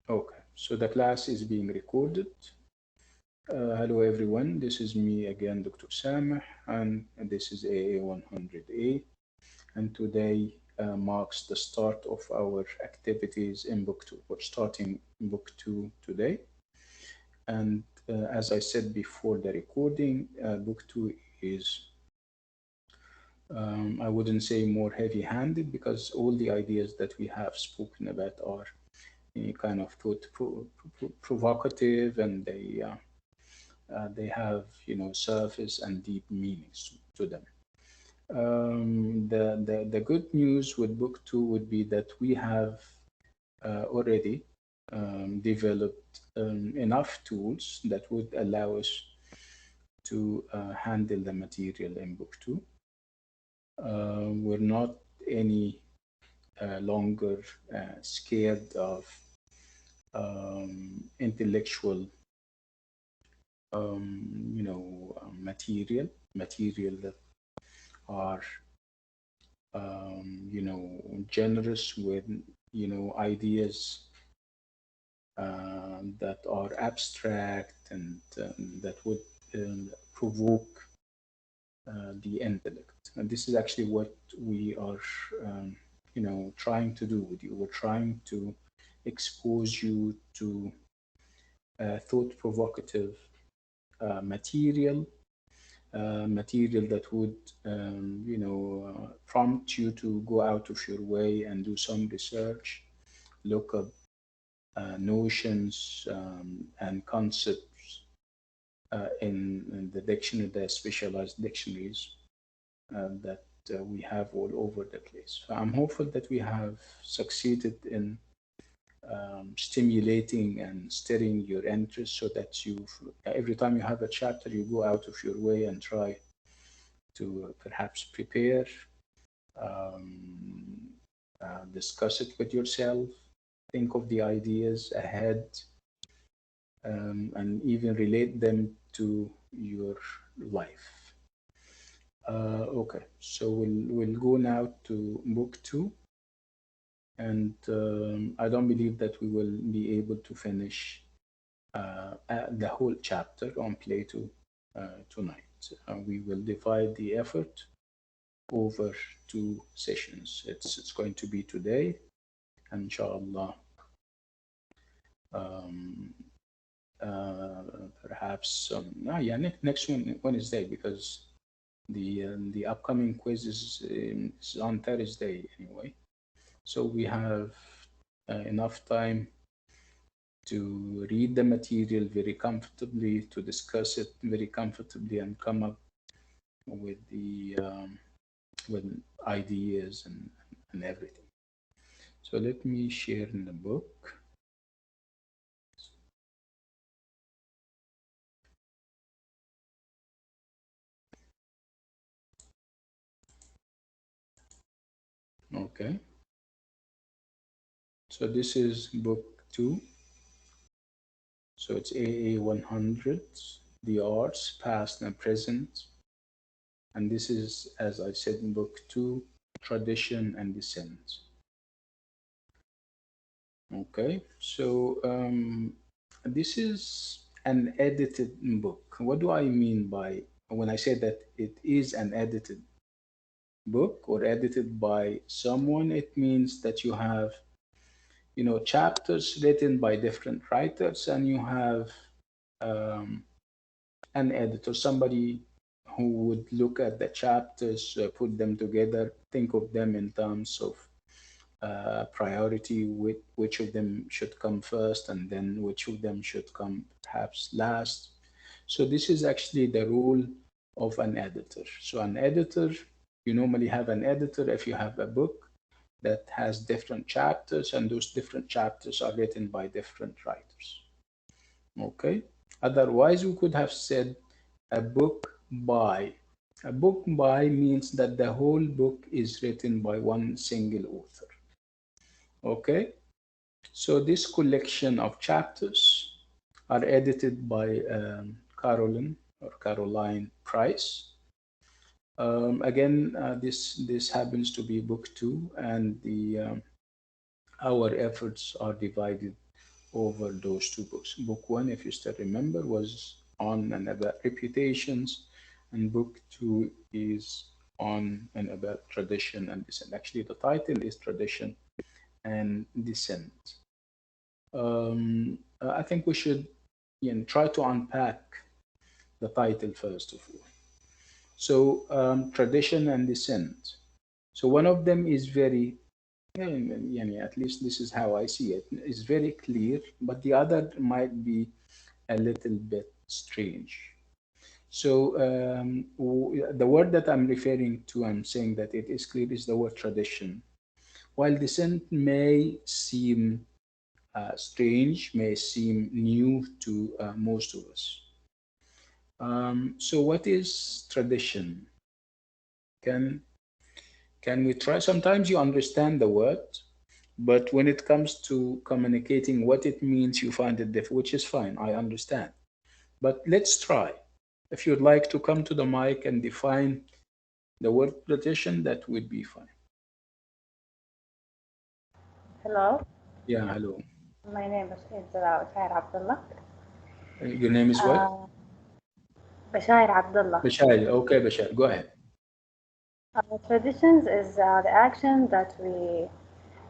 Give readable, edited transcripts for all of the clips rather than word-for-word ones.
Okay, so the class is being recorded. Hello everyone, this is me again, Dr. Sameh, and this is A100A, and today marks the start of our activities in Book 2. We're starting Book 2 today, and as I said before the recording, Book 2 is, I wouldn't say more heavy-handed because all the ideas that we have spoken about are kind of thought provocative, and they have, surface and deep meanings to them. The good news with book two would be that we have already developed enough tools that would allow us to handle the material in book two. We're not any longer scared of intellectual material that are generous with ideas that are abstract and that would provoke the intellect. And this is actually what we are trying to do with you. We're trying to expose you to thought provocative material, material that would, prompt you to go out of your way and do some research, look up notions and concepts in the dictionary, the specialized dictionaries that we have all over the place. So I'm hopeful that we have succeeded in stimulating and stirring your interest so that you, every time you have a chapter, you go out of your way and try to perhaps prepare, um, discuss it with yourself, think of the ideas ahead, and even relate them to your life. Okay, so we'll go now to book two, and I don't believe that we will be able to finish the whole chapter on Plato tonight. We will divide the effort over two sessions. It's going to be today, and inshallah, um, perhaps yeah, next Wednesday, because the upcoming quiz is on Thursday anyway. So we have enough time to read the material very comfortably, to discuss it very comfortably, and come up with the with ideas and everything. So let me share in the book. Okay. So this is book two. So it's AA100, the arts, past and present. And this is, as I said in book two, tradition and descent. Okay, so this is an edited book. What do I mean by when I say that it is an edited book or edited by someone? It means that you have, chapters written by different writers, and you have um, an editor, somebody who would look at the chapters, put them together, think of them in terms of priority, which of them should come first, and then which of them should come perhaps last. So this is actually the role of an editor. So an editor, you normally have an editor if you have a book that has different chapters, and those different chapters are written by different writers. Okay. Otherwise, we could have said a book by. A book by means that the whole book is written by one single author. Okay, so this collection of chapters are edited by Caroline Price. Again, this happens to be book two, and the our efforts are divided over those two books. Book one, if you still remember, was on and about reputations, and book two is on and about tradition and dissent. Actually, the title is Tradition and Dissent. I think we should try to unpack the title first of all. So, tradition and dissent. So, one of them is very, at least this is how I see it, is very clear, but the other might be a little bit strange. So, the word that I'm referring to, I'm saying that it is clear, is the word tradition. While dissent may seem strange, may seem new to most of us. So, what is tradition? Can can we try? Sometimes you understand the word, but when it comes to communicating what it means, you find it difficult, which is fine. I understand. But let's try. If you'd like to come to the mic and define the word tradition, that would be fine. Hello, Yeah, hello. my name is Bashair Abdullah. Your name is what? Uh, Bashair Abdullah. Bashar. Okay, Bashar, go ahead. Traditions is the action that we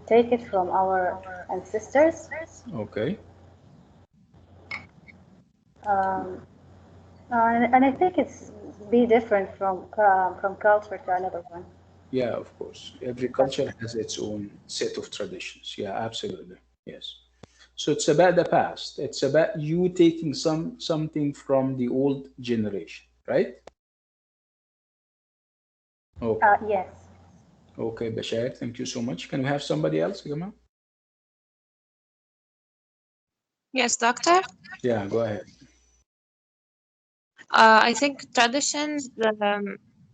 take it from our ancestors, Okay. um, and I think it's be different from culture to another one. Yeah, of course. Every But culture has its own set of traditions. Yeah, absolutely. Yes. So it's about the past. It's about you taking something from the old generation, right? Okay. yes, Okay, Bashar, thank you so much. Can we have somebody else, Gama? Yes, doctor. Yeah, go ahead. I think traditions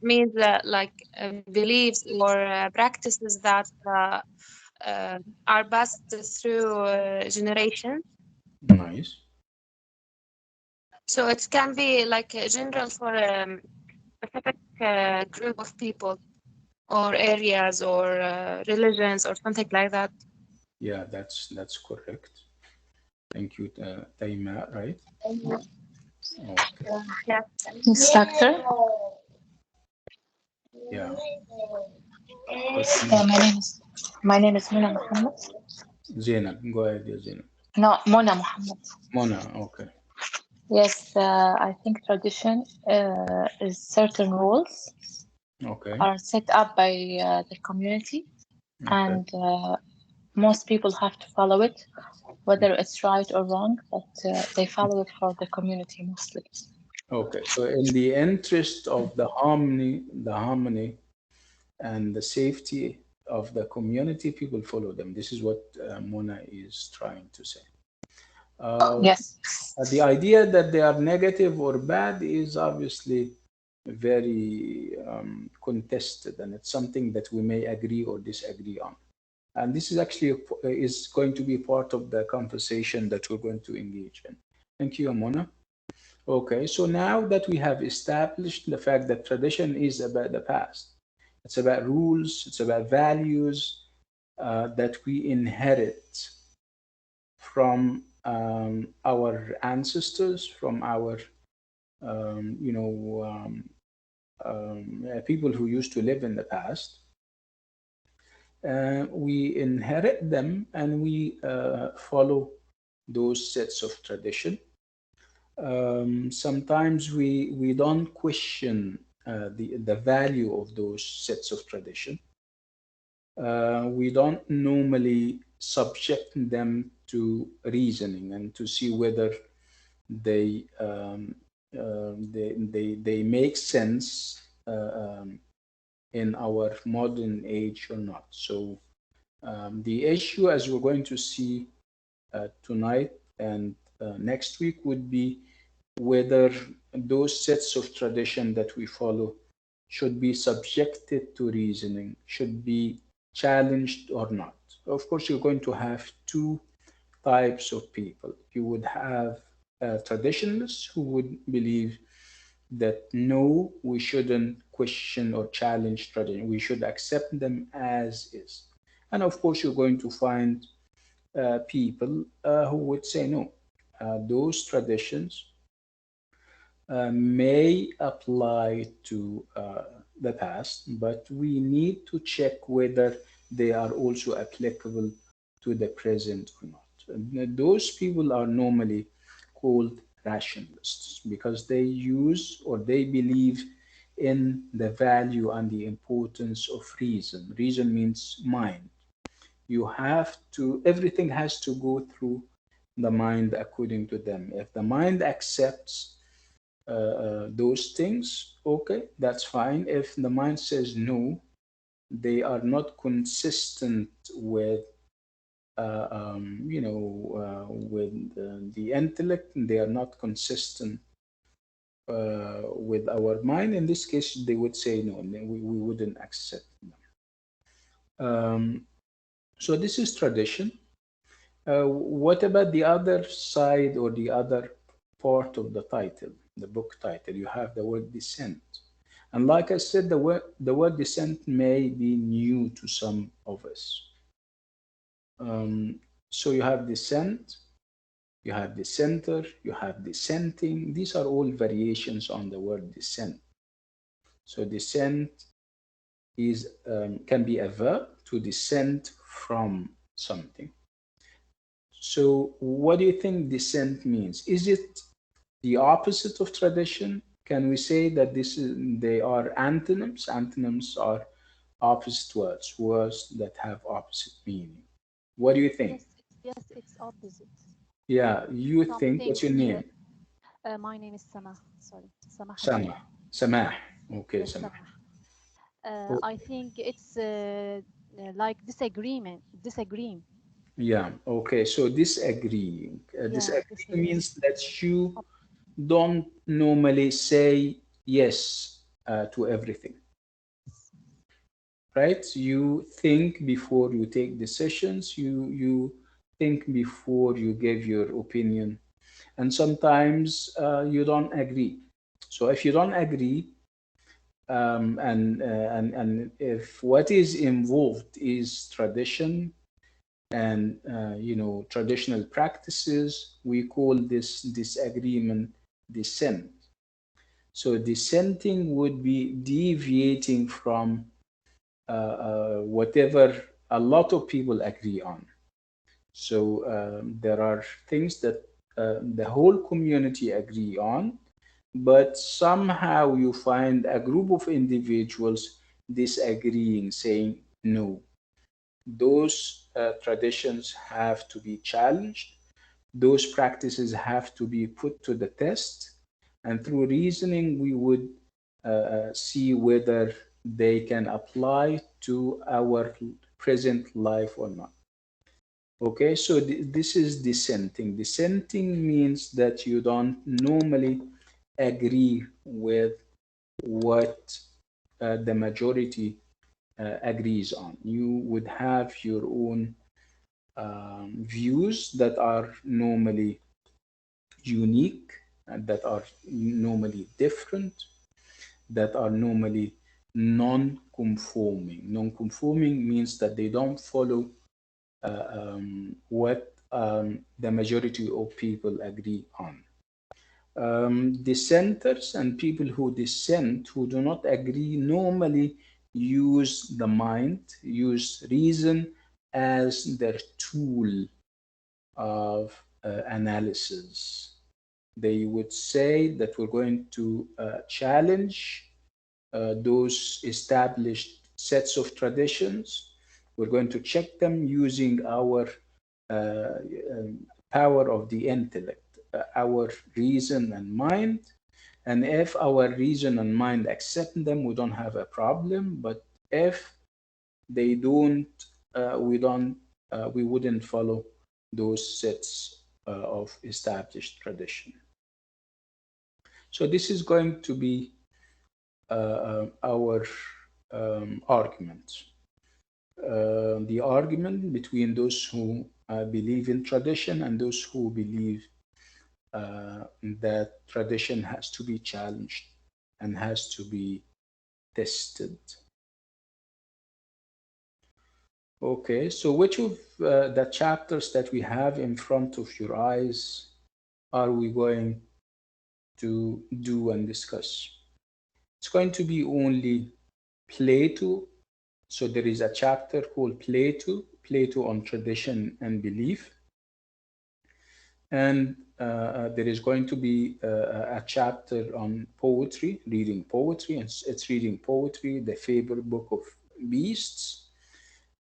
means beliefs or practices that are passed through generations. Nice. So it can be like general for a specific group of people or areas or religions or something like that. Yeah, that's correct. Thank you, Taima, right? Okay. Yeah. Yes, doctor. Yeah. Question. My name is Mona Muhammad. Zainab, go ahead, yeah, Zainab. No, Mona Muhammad. Mona, okay. Yes, I think tradition is certain rules Okay. are set up by the community, Okay. and most people have to follow it, whether it's right or wrong, but they follow it for the community mostly. Okay. So in the interest of the harmony and the safety of the community, people follow them. This is what Mona is trying to say. Uh, Yes. the idea that they are negative or bad is obviously very contested, and it's something that we may agree or disagree on. And this is actually is going to be part of the conversation that we're going to engage in. Thank you, Mona. Okay, so now that we have established the fact that tradition is about the past, it's about rules, it's about values that we inherit from our ancestors, from our um, you know people who used to live in the past. We inherit them and we follow those sets of tradition. Sometimes we don't question the value of those sets of tradition. We don't normally subject them to reasoning and to see whether they they make sense in our modern age or not. So the issue, as we're going to see tonight and next week, would be whether those sets of tradition that we follow should be subjected to reasoning, should be challenged or not. Of course, you're going to have two types of people. You would have traditionalists who would believe that no, we shouldn't question or challenge tradition. We should accept them as is. And of course, you're going to find people who would say no. Those traditions may apply to the past, but we need to check whether they are also applicable to the present or not. Those people are normally called rationalists because they use or they believe in the value and the importance of reason. Reason means mind. You have to, everything has to go through the mind according to them. If the mind accepts those things, okay, that's fine. If the mind says no, they are not consistent with, with the intellect, they are not consistent with our mind. In this case, they would say no, we wouldn't accept them. So this is tradition. What about the other side or the other part of the title, the book title? You have the word descent. And like I said, the word descent may be new to some of us. Um, so you have descent, you have dissenter, you have dissenting. These are all variations on the word descent. So descent is can be a verb to descend from something. So, what do you think dissent means? Is it the opposite of tradition? Can we say that they are antonyms? Antonyms are opposite words, words that have opposite meaning. What do you think? Yes, it's opposite. Yeah, you Some think. What's things. your name? My name is Samah. Sorry, Samah Habib. Samah. Samah. Okay, Yes, Samah. Samah. Oh, I think it's like disagreement. Disagreeing. yeah. Okay. So disagreeing. Yeah, Disagreeing disagreeing. means that you don't normally say yes to everything, right? You think before you take decisions. You think before you give your opinion, and sometimes you don't agree. So if you don't agree, and if what is involved is tradition and traditional practices, we call this disagreement dissent. So dissenting would be deviating from whatever a lot of people agree on. So there are things that the whole community agree on, but somehow you find a group of individuals disagreeing, saying no. Those traditions have to be challenged. Those practices have to be put to the test. And through reasoning, we would see whether they can apply to our present life or not. Okay, so this is dissenting. Dissenting means that you don't normally agree with what the majority agrees on. You would have your own views that are normally unique, and that are normally different, that are normally non-conforming. Non-conforming means that they don't follow what the majority of people agree on. Dissenters and people who dissent, who do not agree, normally use the mind, use reason as their tool of analysis. They would say that we're going to challenge those established sets of traditions. We're going to check them using our power of the intellect, our reason and mind. And if our reason and mind accept them, we don't have a problem. But if they don't, we wouldn't follow those sets of established tradition. So this is going to be our argument. The argument between those who believe in tradition and those who believe that tradition has to be challenged and has to be tested. Okay, so which of the chapters that we have in front of your eyes are we going to do and discuss? It's going to be only Plato. So there is a chapter called Plato on tradition and belief. And there is going to be a chapter on poetry, reading poetry. And it's reading poetry, the favorite book of beasts.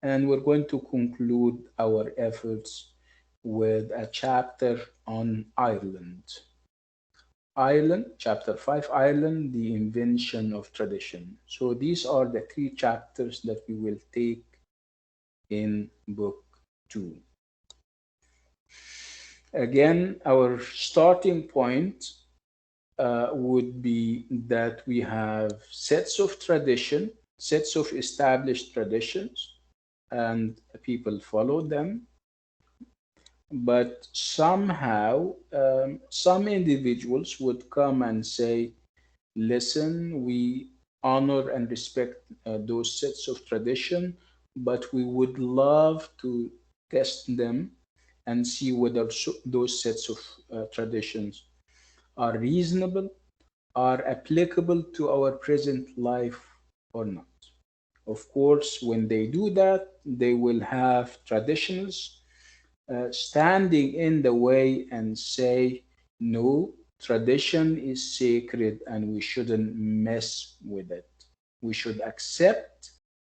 And we're going to conclude our efforts with a chapter on Ireland. Ireland, chapter 5, Ireland, the invention of tradition. So these are the three chapters that we will take in book 2. Again, our starting point would be that we have sets of tradition, sets of established traditions, and people follow them. But somehow, some individuals would come and say, listen, we honor and respect those sets of tradition, but we would love to test them and see whether those sets of traditions are reasonable, are applicable to our present life or not. Of course, when they do that, they will have traditionals standing in the way and say, no, tradition is sacred and we shouldn't mess with it. We should accept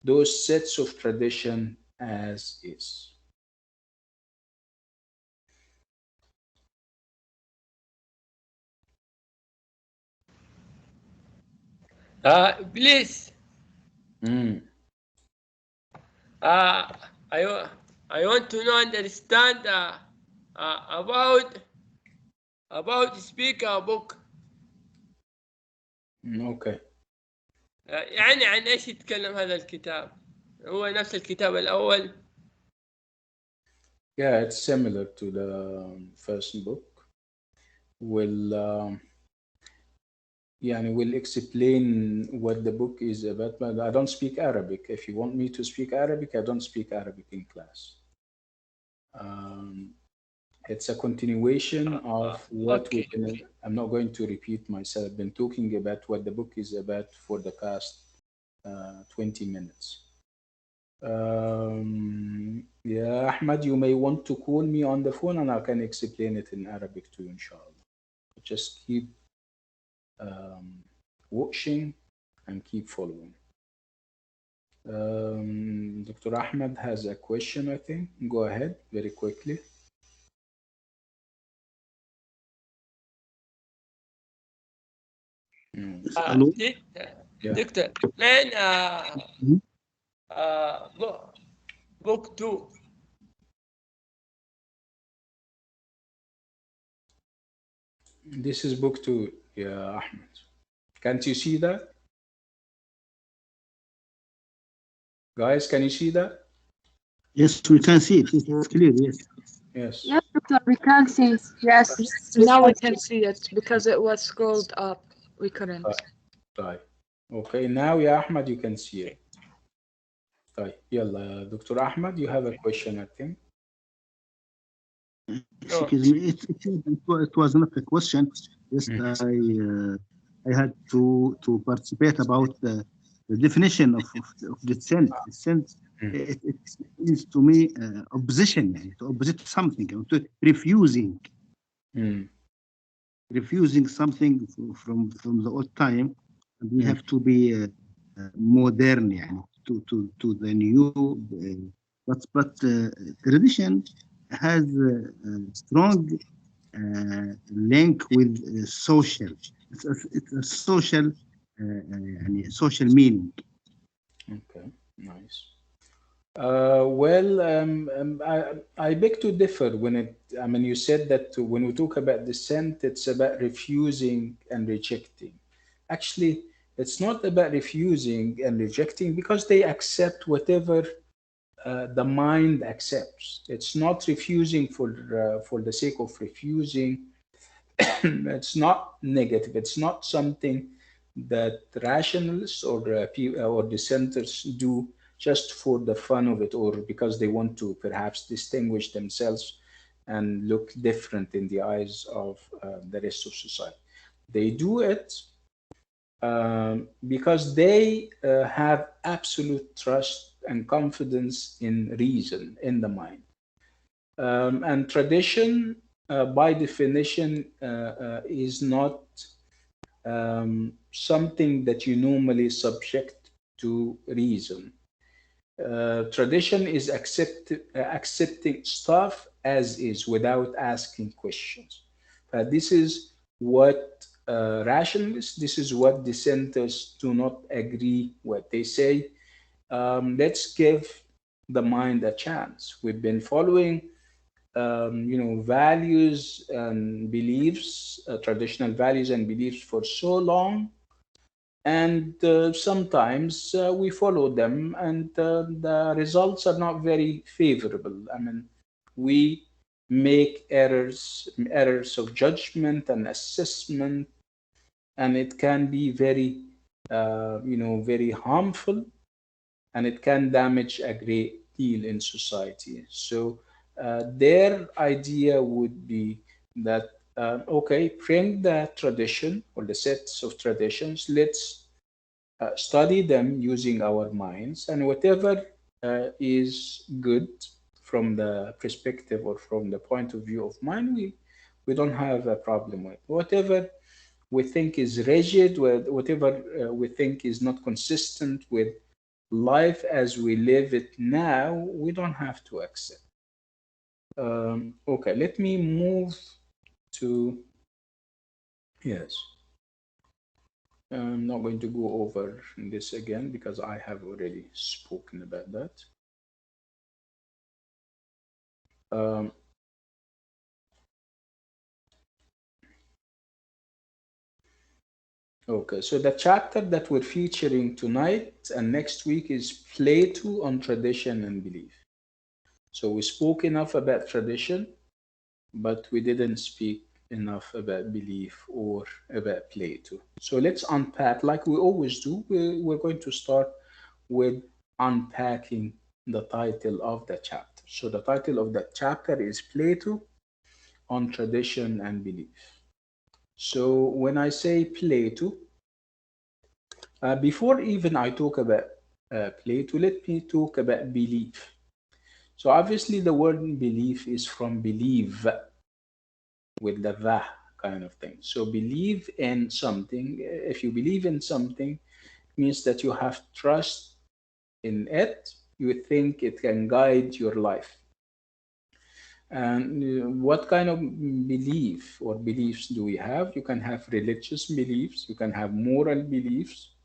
those sets of tradition as is. Please, Mm. uh, I, I want to know, understand about speaker book. Okay. يعني عن ايش يتكلم هذا الكتاب؟ هو نفس الكتاب الأول؟ Yeah, it's similar to the first book. We'll we'll explain what the book is about, but I don't speak Arabic. If you want me to speak Arabic, I don't speak Arabic in class. Um, it's a continuation of what we've Okay. been. I'm not going to repeat myself. I've been talking about what the book is about for the past 20 minutes. Yeah, Ahmad, you may want to call me on the phone and I can explain it in Arabic to you, inshallah. Just keep watching and keep following. Dr. Ahmed has a question, I think. Go ahead very quickly. Hello. Yeah. دكتور لين Mhm. book 2. This is book 2, yeah, Ahmed. Can't you see that? Guys, can you see that? Yes, we can see it. It's clear. Yes. Yes. Yes, Doctor, we can see. Yes. Now we can see it because it was scrolled up. We couldn't. طيب. Okay, now, yeah, Ahmed, you can see it. طيب. يلا, Dr. Ahmed, you have a question, I think. Excuse me. It was not a question. Just I had to participate about the definition of dissent. Dissent. It means to me opposition, to opposite to something, to refusing. Refusing something from the old time, and we have to be modern, to the new. But tradition has a strong link with social. It's a social, social meaning. Okay, nice. I beg to differ when you said that when we talk about dissent, it's about refusing and rejecting. Actually, it's not about refusing and rejecting because they accept whatever the mind accepts. It's not refusing for the sake of refusing. It's not negative. It's not something that rationalists or dissenters do just for the fun of it, or because they want to perhaps distinguish themselves and look different in the eyes of the rest of society. They do it because they have absolute trust and confidence in reason, in the mind. And tradition, by definition, is not something that you normally subject to reason. Tradition is accepting stuff as is without asking questions. This is what rationalists, this is what dissenters do not agree with. They say, let's give the mind a chance. We've been following values and beliefs, traditional values and beliefs for so long, and sometimes we follow them, and the results are not very favorable. I mean, we make errors of judgment and assessment, and it can be very, very harmful, and it can damage a great deal in society. So their idea would be that, okay, bring the tradition or the sets of traditions, let's study them using our minds, and whatever is good from the perspective or from the point of view of mind, we don't have a problem with. Whatever we think is rigid, whatever we think is not consistent with life as we live it now, we don't have to accept. Okay, let me move to, yes. I'm not going to go over this again because I have already spoken about that. Um, okay, so the chapter that we're featuring tonight and next week is Plato on tradition and belief. So we spoke enough about tradition, but we didn't speak enough about belief or about Plato. So let's unpack, like we always do. We're going to start with unpacking the title of the chapter. So the title of that chapter is Plato on Tradition and Belief. So when I say Plato, before even I talk about Plato, let me talk about belief. So obviously the word belief is from believe, with the va kind of thing. So believe in something. If you believe in something, it means that you have trust in it. You think it can guide your life. And what kind of belief or beliefs do we have? You can have religious beliefs. You can have moral beliefs.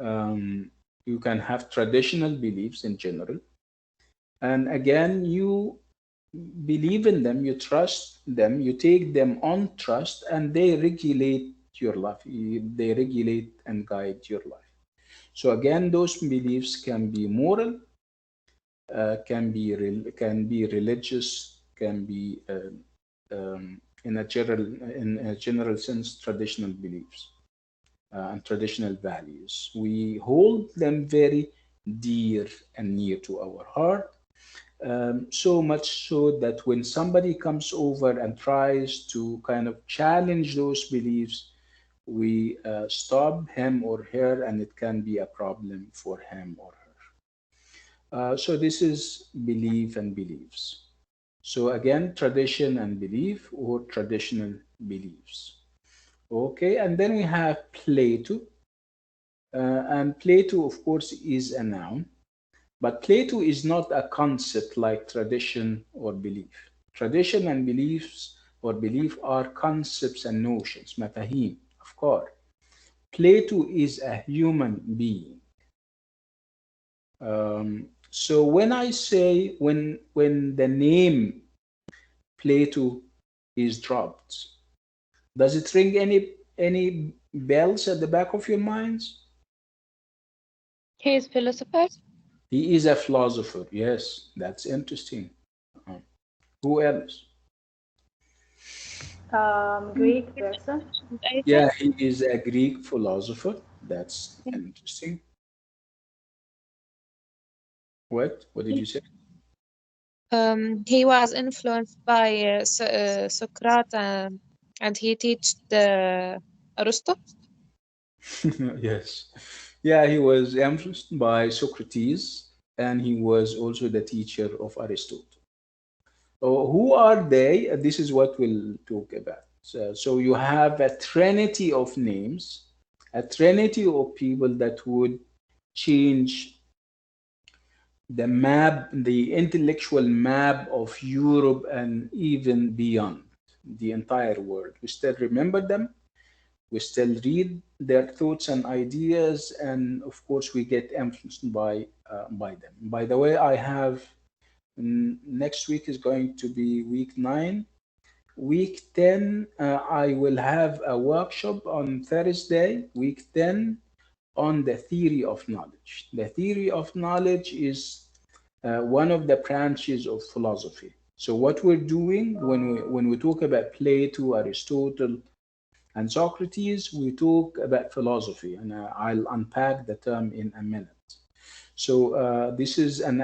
You can have traditional beliefs in general. And again, you believe in them, you trust them, you take them on trust, and they regulate your life. They regulate and guide your life. So again, those beliefs can be moral, can be religious, can be in a general sense traditional beliefs and traditional values. We hold them very dear and near to our heart. So much so that when somebody comes over and tries to kind of challenge those beliefs, we stop him or her, and it can be a problem for him or her. So this is belief and beliefs. So again, tradition and belief, or traditional beliefs. Okay, and then we have Plato. And Plato, of course, is a noun. But Plato is not a concept like tradition or belief. Tradition and beliefs or belief are concepts and notions, mafahim, of course. Plato is a human being. So when I say, when the name Plato is dropped, does it ring any bells at the back of your minds? He is philosopher. He is a philosopher. Yes, that's interesting. Who else? Greek person. I Yeah, think. he is a Greek philosopher. That's interesting. What did you say? He was influenced by Socrates, and he taught Aristotle. Yes. Yeah, he was influenced by Socrates, and he was also the teacher of Aristotle. Who are they? This is what we'll talk about. So you have a trinity of names, a trinity of people that would change the map, the intellectual map of Europe and even beyond the entire world. We still remember them. We still read their thoughts and ideas, and of course, we get influenced by them. By the way, I have next week is going to be week 9. Week 10, I will have a workshop on Thursday, week 10, on the theory of knowledge. The theory of knowledge is one of the branches of philosophy. So what we're doing when we talk about Plato, Aristotle, and Socrates, we talk about philosophy, and I'll unpack the term in a minute. So this is an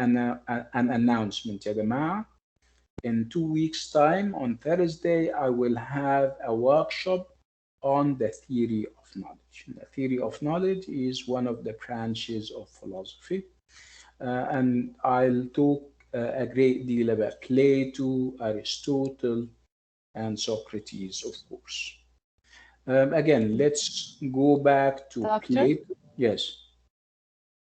announcement, يا جماعة. In 2 weeks' time, on Thursday, I will have a workshop on the theory of knowledge. The theory of knowledge is one of the branches of philosophy, and I'll talk a great deal about Plato, Aristotle, and Socrates, of course. Again, let's go back to Doctor, Plato. Yes.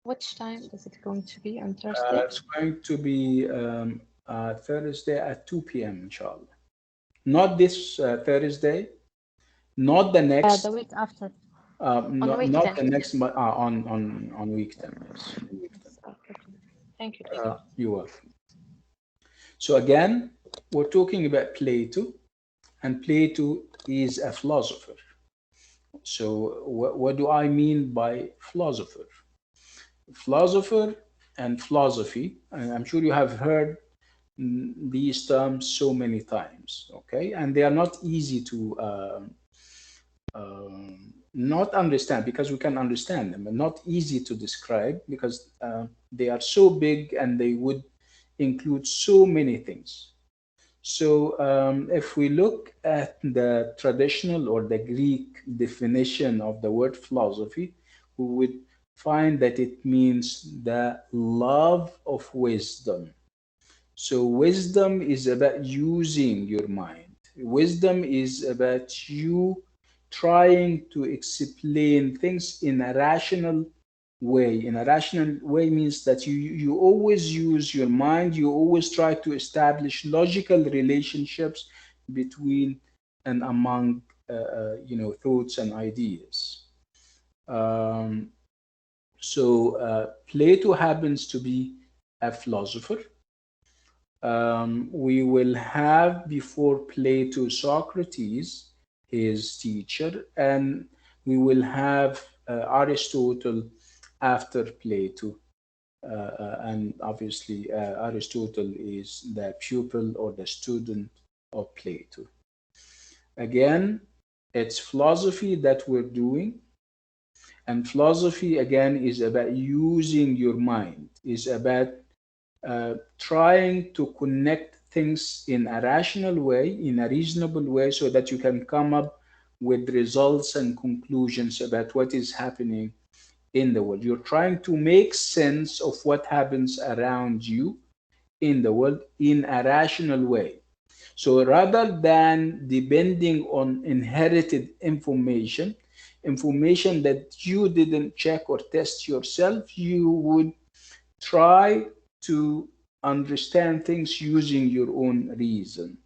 which time is it going to be on Thursday? It's going to be Thursday at 2 p.m., inshallah. Not this Thursday, not the next, The week after. not, week not 10. the next, but on week 10. Yes, on week 10. Okay. Thank you, teacher. You're welcome. So again, we're talking about Plato, and Plato is a philosopher. So what do I mean by philosopher? Philosopher and philosophy, and I'm sure you have heard these terms so many times, okay? And they are not easy to not understand, because we can understand them, but not easy to describe because they are so big and they would include so many things. So if we look at the traditional or the Greek definition of the word philosophy, we would find that it means the love of wisdom. So wisdom is about using your mind. Wisdom is about you trying to explain things in a rational way. In a rational way means that you always use your mind, you always try to establish logical relationships between and among thoughts and ideas. Um, so Plato happens to be a philosopher. We will have before Plato Socrates, his teacher, and we will have Aristotle after Plato. And obviously, Aristotle is the pupil or the student of Plato. Again, it's philosophy that we're doing. And philosophy, again, is about using your mind, is about trying to connect things in a rational way, in a reasonable way, so that you can come up with results and conclusions about what is happening in the world. You're trying to make sense of what happens around you in the world in a rational way. So rather than depending on inherited information that you didn't check or test yourself, you would try to understand things using your own reason.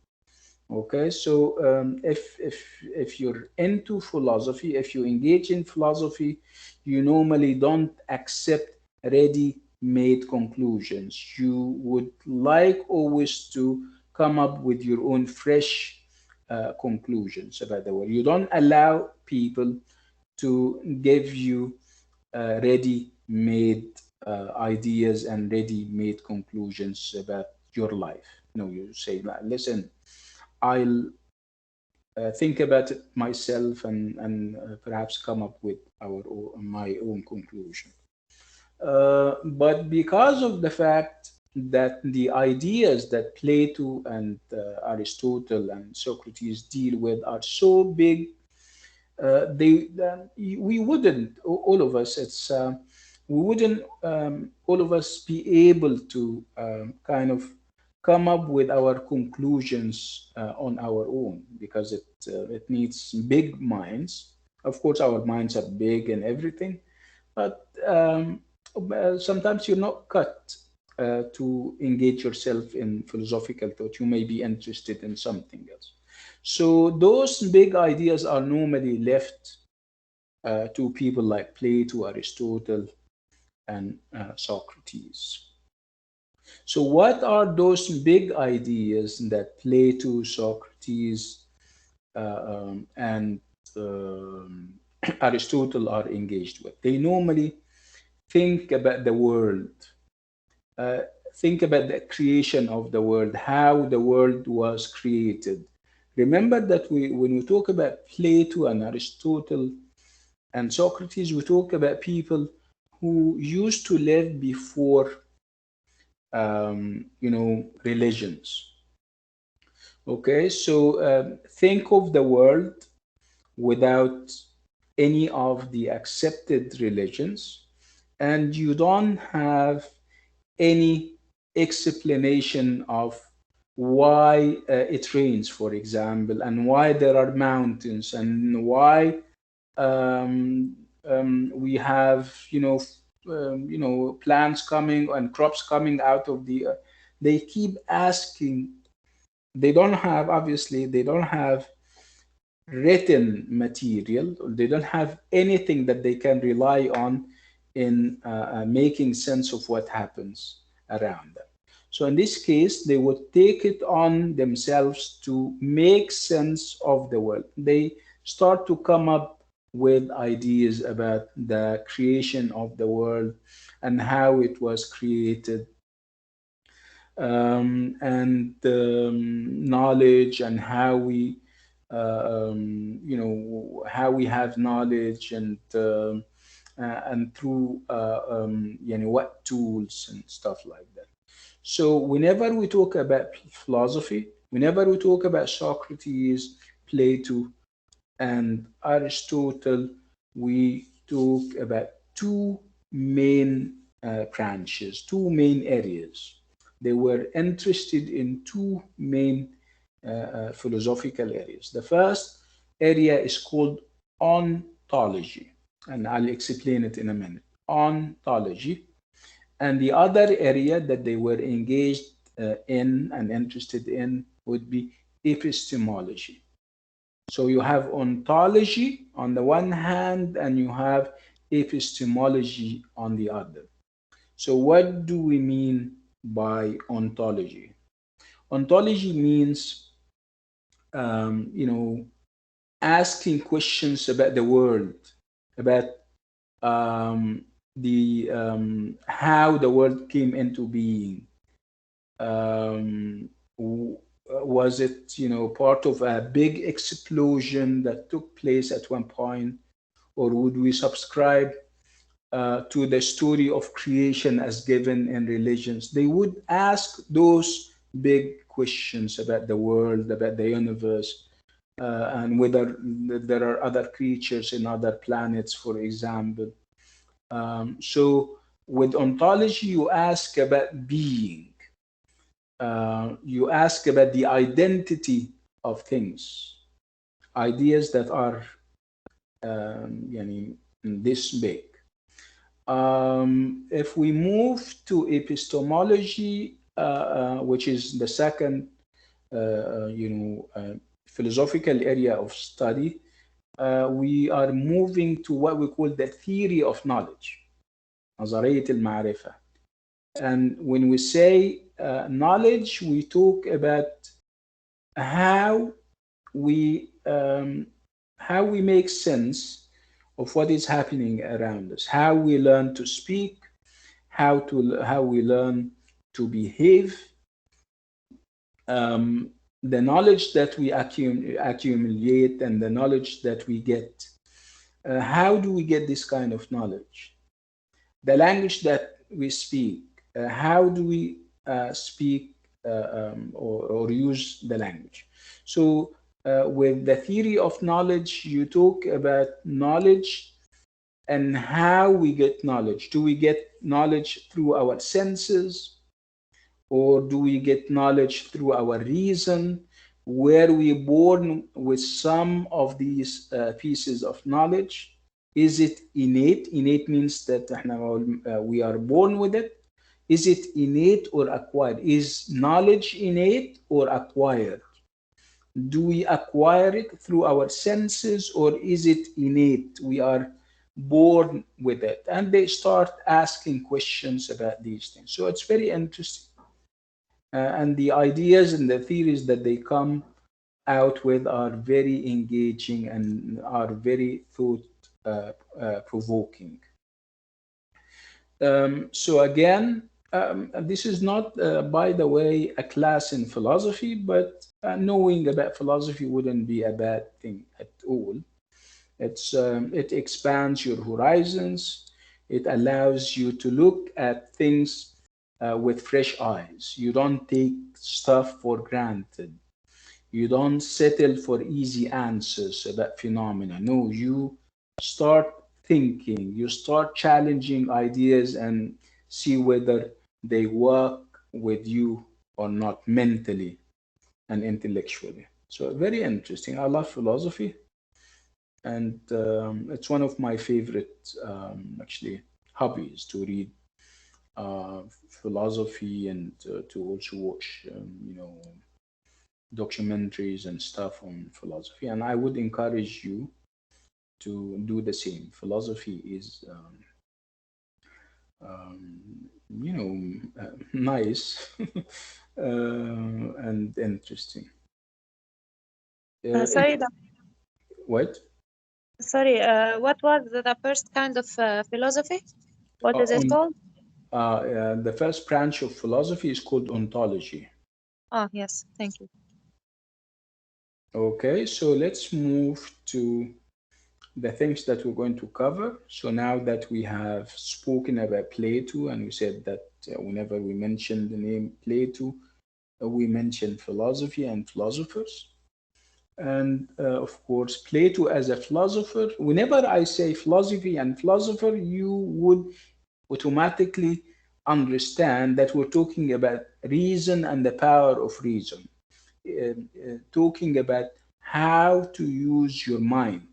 Okay, so if you're into philosophy, if you engage in philosophy, you normally don't accept ready-made conclusions. You would like always to come up with your own fresh conclusions about the world. You don't allow people to give you ready-made ideas and ready-made conclusions about your life. No, you say, listen, I'll think about it myself and perhaps come up with my own conclusion. But because of the fact that the ideas that Plato and Aristotle and Socrates deal with are so big, we wouldn't, all of us, we wouldn't, all of us be able to kind of come up with our conclusions on our own, because it needs big minds. Of course, our minds are big and everything, but sometimes you're not cut to engage yourself in philosophical thought. You may be interested in something else. So those big ideas are normally left to people like Plato, Aristotle, and Socrates. So what are those big ideas that Plato, Socrates, and um, Aristotle are engaged with? They normally think about the world, uh, think about the creation of the world, how the world was created. Remember that when we talk about Plato and Aristotle and Socrates, we talk about people who used to live before, religions. Okay, so think of the world without any of the accepted religions, and you don't have any explanation of why it rains, for example, and why there are mountains, and why we have, plants coming and crops coming out of the earth. They keep asking. They don't have, obviously, they don't have written material. They don't have anything that they can rely on in making sense of what happens around them. So in this case, they would take it on themselves to make sense of the world. They start to come up with ideas about the creation of the world and how it was created, and knowledge, and how we how we have knowledge, and through what tools and stuff like that. So whenever we talk about philosophy, whenever we talk about Socrates, Plato, and Aristotle, we talk about two main branches, two main areas. They were interested in two main philosophical areas. The first area is called ontology, and I'll explain it in a minute. Ontology. And the other area that they were engaged in and interested in would be epistemology. So you have ontology on the one hand, and you have epistemology on the other. So what do we mean by ontology? Ontology means, asking questions about the world, about the how the world came into being. Um, was it, part of a big explosion that took place at one point, or would we subscribe to the story of creation as given in religions? They would ask those big questions about the world, about the universe, and whether there are other creatures in other planets, for example. So with ontology, you ask about being. You ask about the identity of things, ideas that are this big. If we move to epistemology, which is the second, philosophical area of study, we are moving to what we call the theory of knowledge, نظرية المعرفة. And when we say knowledge, we talk about how we make sense of what is happening around us, how we learn to speak, how we learn to behave, the knowledge that we accumulate, and the knowledge that we get. How do we get this kind of knowledge? the language that we speak. How do we speak or use the language? So, with the theory of knowledge, you talk about knowledge and how we get knowledge. Do we get knowledge through our senses, or do we get knowledge through our reason? Were we born with some of these pieces of knowledge? Is it innate? Innate means that we are born with it. Is it innate or acquired? Is knowledge innate or acquired? Do we acquire it through our senses, or is it innate? We are born with it. And they start asking questions about these things. So it's very interesting. And the ideas and the theories that they come out with are very engaging and are very thought provoking. So again, this is not, by the way, a class in philosophy, but knowing about philosophy wouldn't be a bad thing at all. It expands your horizons. It allows you to look at things with fresh eyes. You don't take stuff for granted. You don't settle for easy answers about phenomena. No, you start thinking, you start challenging ideas and see whether they work with you or not mentally and intellectually. So, very interesting. I love philosophy, and it's one of my favorite, actually, hobbies to read philosophy and to also watch, documentaries and stuff on philosophy. And I would encourage you to do the same. Philosophy is, nice and interesting. Sorry, What? sorry. What was the first kind of philosophy? What is it On called? the first branch of philosophy is called ontology. Oh, yes. Thank you. Okay, so let's move to the things that we're going to cover. So now that we have spoken about Plato, and we said that whenever we mention the name Plato, we mention philosophy and philosophers. And of course, Plato as a philosopher, whenever I say philosophy and philosopher, you would automatically understand that we're talking about reason and the power of reason, talking about how to use your mind.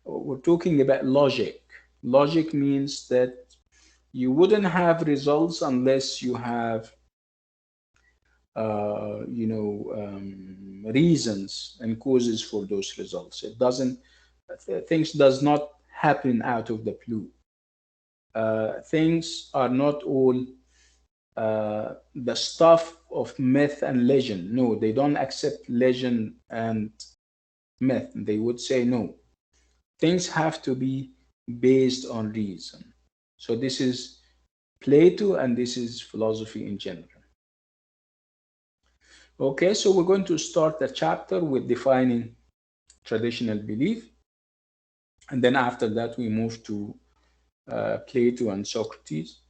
We're talking about logic. Logic means that you wouldn't have results unless you have, reasons and causes for those results. It doesn't. Things does not happen out of the blue. Things are not all the stuff of myth and legend. No, they don't accept legend and myth. They would say no. Things have to be based on reason. So this is Plato and this is philosophy in general. Okay, so we're going to start the chapter with defining traditional belief. And then after that, we move to Plato and Socrates.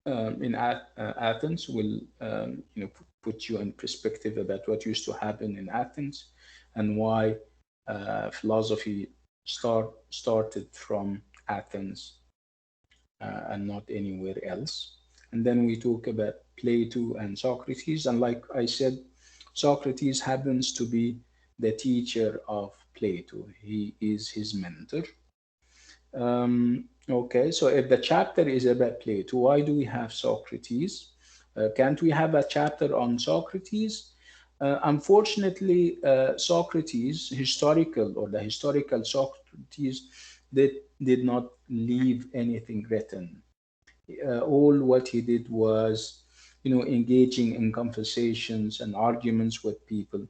In Athens will put you in perspective about what used to happen in Athens and why philosophy started from Athens and not anywhere else. And then we talk about Plato and Socrates. And like I said, Socrates happens to be the teacher of Plato. He is his mentor. Okay, so if the chapter is about Plato, why do we have Socrates? Can't we have a chapter on Socrates? Unfortunately, Socrates, the historical Socrates, did not leave anything written. All what he did was, engaging in conversations and arguments with people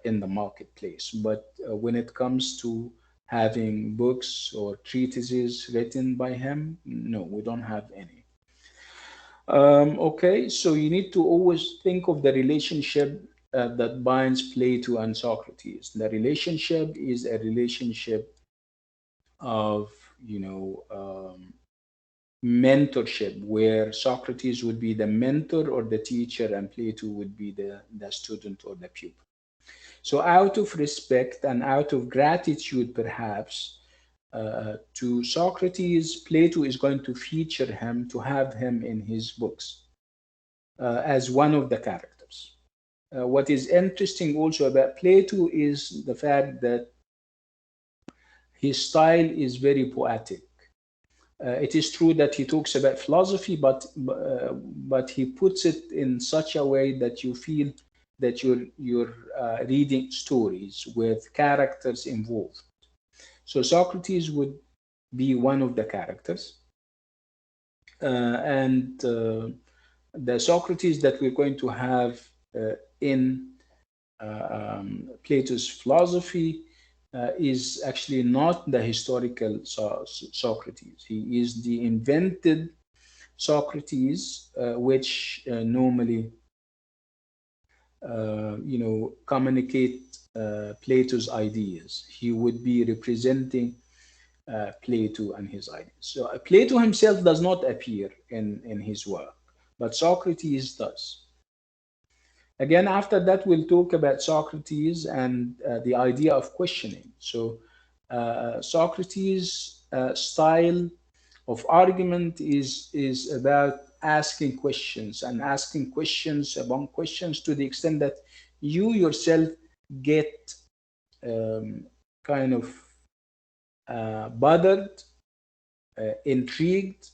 in the marketplace. But when it comes to having books or treatises written by him, no, we don't have any. Okay, so you need to always think of the relationship that binds Plato and Socrates. The relationship is a relationship of, mentorship, where Socrates would be the mentor or the teacher and Plato would be the student or the pupil. So out of respect and out of gratitude, perhaps, to Socrates, Plato is going to feature him, to have him in his books as one of the characters. What is interesting also about Plato is the fact that his style is very poetic. It is true that he talks about philosophy, but he puts it in such a way that you feel that you're reading stories with characters involved. So Socrates would be one of the characters, and the Socrates that we're going to have in Plato's philosophy is actually not the historical Socrates. He is the invented Socrates, which normally, communicate Plato's ideas. He would be representing Plato and his ideas. So Plato himself does not appear in his work, but Socrates does. Again, after that, we'll talk about Socrates and the idea of questioning. So Socrates' style of argument is about asking questions and asking questions upon questions to the extent that you yourself get kind of bothered, intrigued,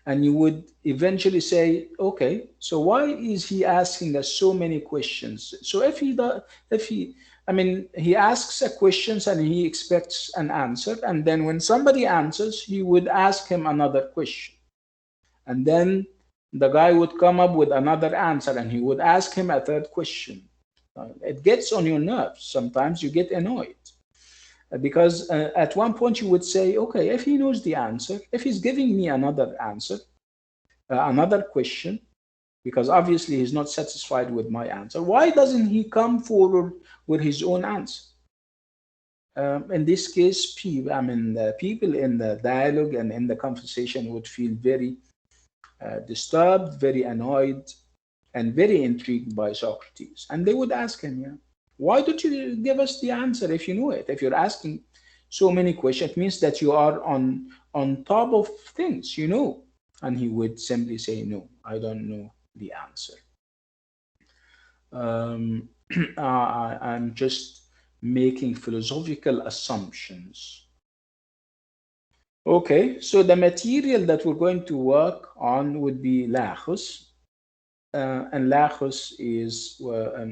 and you would eventually say, okay, so why is he asking us so many questions? So he asks a questions and he expects an answer, and then when somebody answers, he would ask him another question, and then the guy would come up with another answer, and he would ask him a third question. It gets on your nerves. Sometimes you get annoyed. Because at one point you would say, okay, if he knows the answer, if he's giving me another answer, another question, because obviously he's not satisfied with my answer, why doesn't he come forward with his own answer? In this case, the people in the dialogue and in the conversation would feel very disturbed, very annoyed, and very intrigued by Socrates. And they would ask him, why don't you give us the answer if you know it? If you're asking so many questions, it means that you are on top of things, And he would simply say, no, I don't know the answer. I'm just making philosophical assumptions. Okay, so the material that we're going to work on would be Lachus. And Lachus is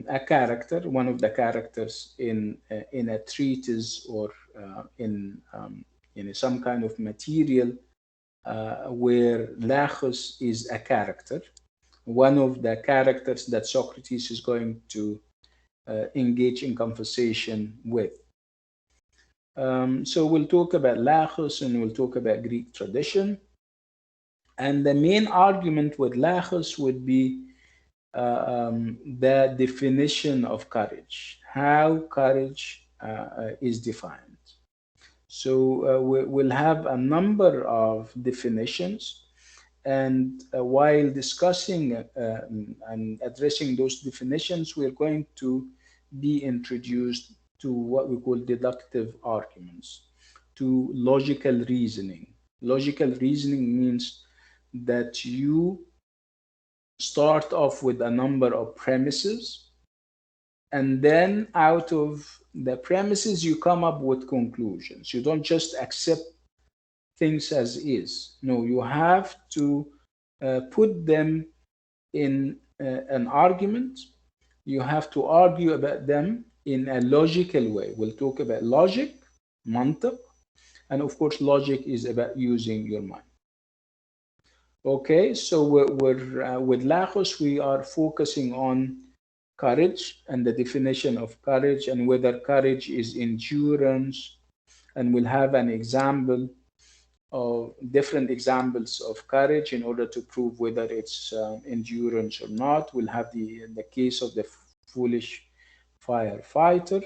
a character, one of the characters in a treatise or in some kind of material where Lachus is a character, one of the characters that Socrates is going to engage in conversation with. So we'll talk about Lachus and we'll talk about Greek tradition. And the main argument with Lachus would be the definition of courage, how courage is defined. So we'll have a number of definitions, and while discussing and addressing those definitions, we're going to be introduced to what we call deductive arguments, to logical reasoning. Logical reasoning means that you start off with a number of premises, and then out of the premises you come up with conclusions. You don't just accept things as is. No, you have to put them in an argument. You have to argue about them in a logical way. We'll talk about logic, mantiq, and of course logic is about using your mind. Okay, so we're with Lachus, we are focusing on courage and the definition of courage and whether courage is endurance. And we'll have an example of different examples of courage in order to prove whether it's endurance or not. We'll have the case of the foolish firefighter.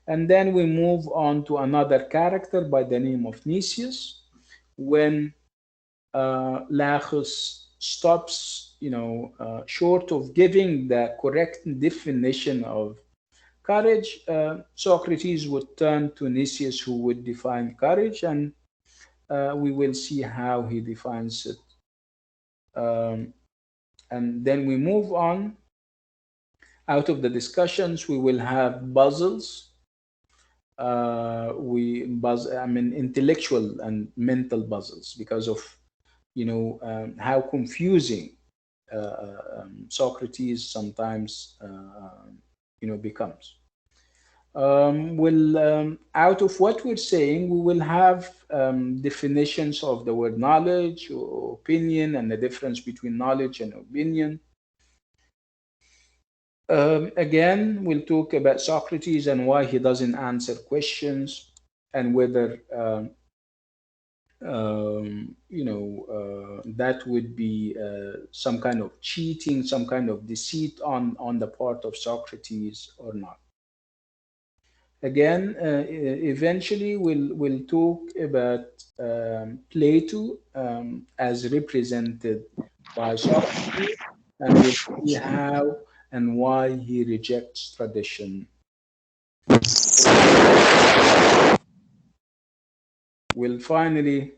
And then we move on to another character by the name of Nicias, when Lachus stops, short of giving the correct definition of courage. Socrates would turn to Nicias, who would define courage, and we will see how he defines it. And then we move on. Out of the discussions, we will have puzzles. Intellectual and mental puzzles, because of how confusing Socrates sometimes becomes. Out of what we're saying, we will have definitions of the word knowledge or opinion, and the difference between knowledge and opinion. Again, we'll talk about Socrates and why he doesn't answer questions, and whether that would be some kind of cheating, some kind of deceit on the part of Socrates or not. Again, eventually we'll talk about Plato as represented by Socrates, and we'll see how and why he rejects tradition. We'll finally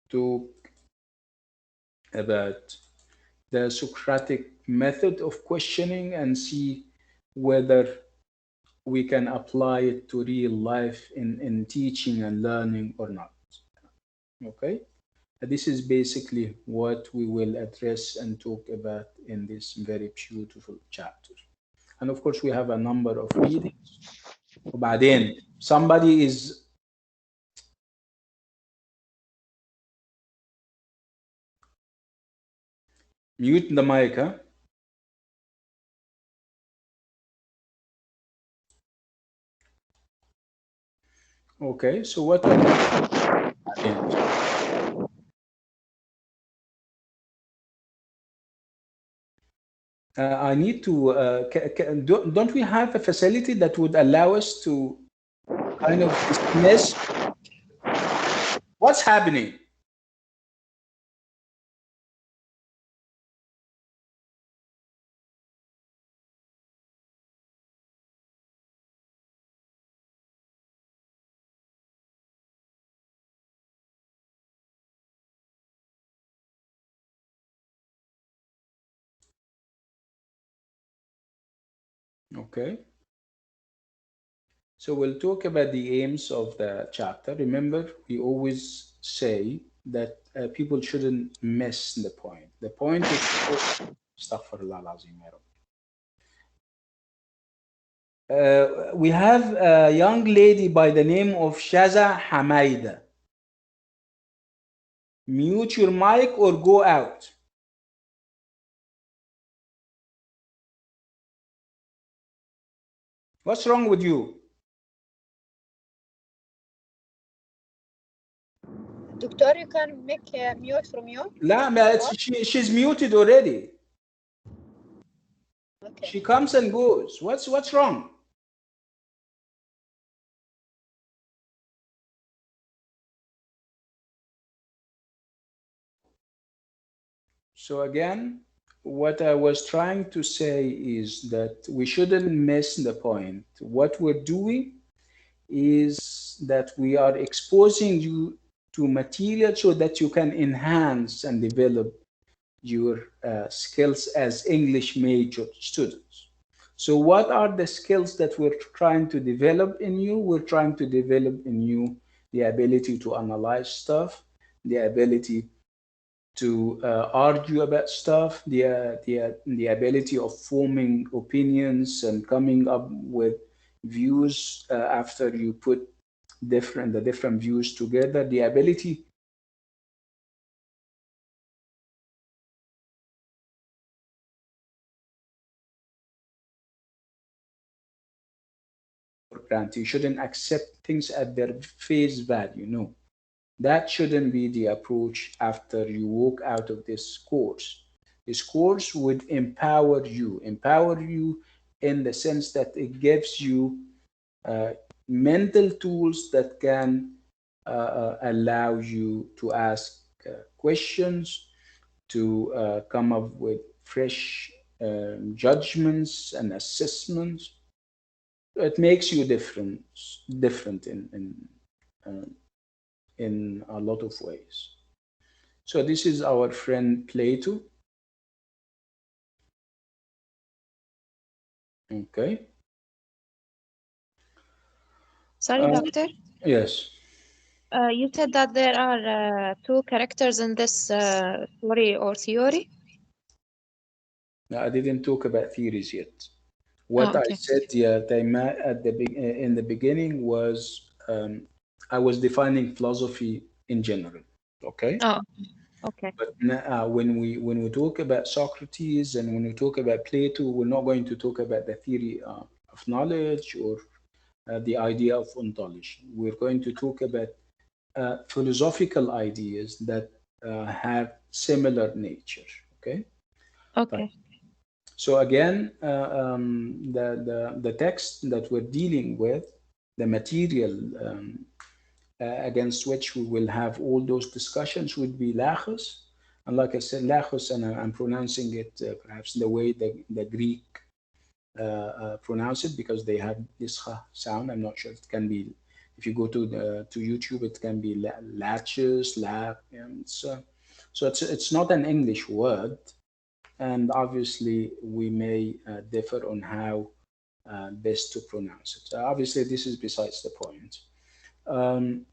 talk about the Socratic method of questioning and see whether we can apply it to real life in teaching and learning or not. Okay? This is basically what we will address and talk about in this very beautiful chapter. And of course, we have a number of readings. وبعدين, somebody is mute the mic, huh? Okay, so what are I need to, don't we have a facility that would allow us to kind of dismiss? What's happening? Okay. So we'll talk about the aims of the chapter. Remember, we always say that people shouldn't miss the point. The point is, astaghfirullah al-azim, ya Rabbi. We have a young lady by the name of Shaza Hamaida. Mute your mic or go out. What's wrong with you? Doctor, you can make mute from you? لا, she's muted already. Okay. She comes and goes. What's wrong? So again, what I was trying to say is that we shouldn't miss the point. What we're doing is that we are exposing you to material so that you can enhance and develop your skills as English major students. So what are the skills that we're trying to develop in you? We're trying to develop in you the ability to analyze stuff, the ability to argue about stuff, the ability of forming opinions and coming up with views after you put the different views together, the ability for granted. You shouldn't accept things at their face value. No, that shouldn't be the approach after you walk out of this course. This course would empower you in the sense that it gives you mental tools that can allow you to ask questions, to come up with fresh judgments and assessments. It makes you different uh, in a lot of ways. So this is our friend Plato. Okay. Sorry, doctor. Yes. You said that there are two characters in this story or theory. No, I didn't talk about theories yet. Oh, What I okay. said, yeah, in the beginning was I was defining philosophy in general. Okay. Oh, okay. But when we talk about Socrates and when we talk about Plato, we're not going to talk about the theory of knowledge or the idea of ontology. We're going to talk about philosophical ideas that have similar nature. Okay. Right. Okay. So again, the text that we're dealing with, the material against which we will have all those discussions would be Lachos. And like I said, Lachos, and I'm pronouncing it perhaps the way the Greek pronounce it, because they have this ha sound. I'm not sure. It can be, if you go to YouTube, it can be latches, lap. So it's not an English word, and obviously we may differ on how best to pronounce it. Obviously, this is besides the point. Um,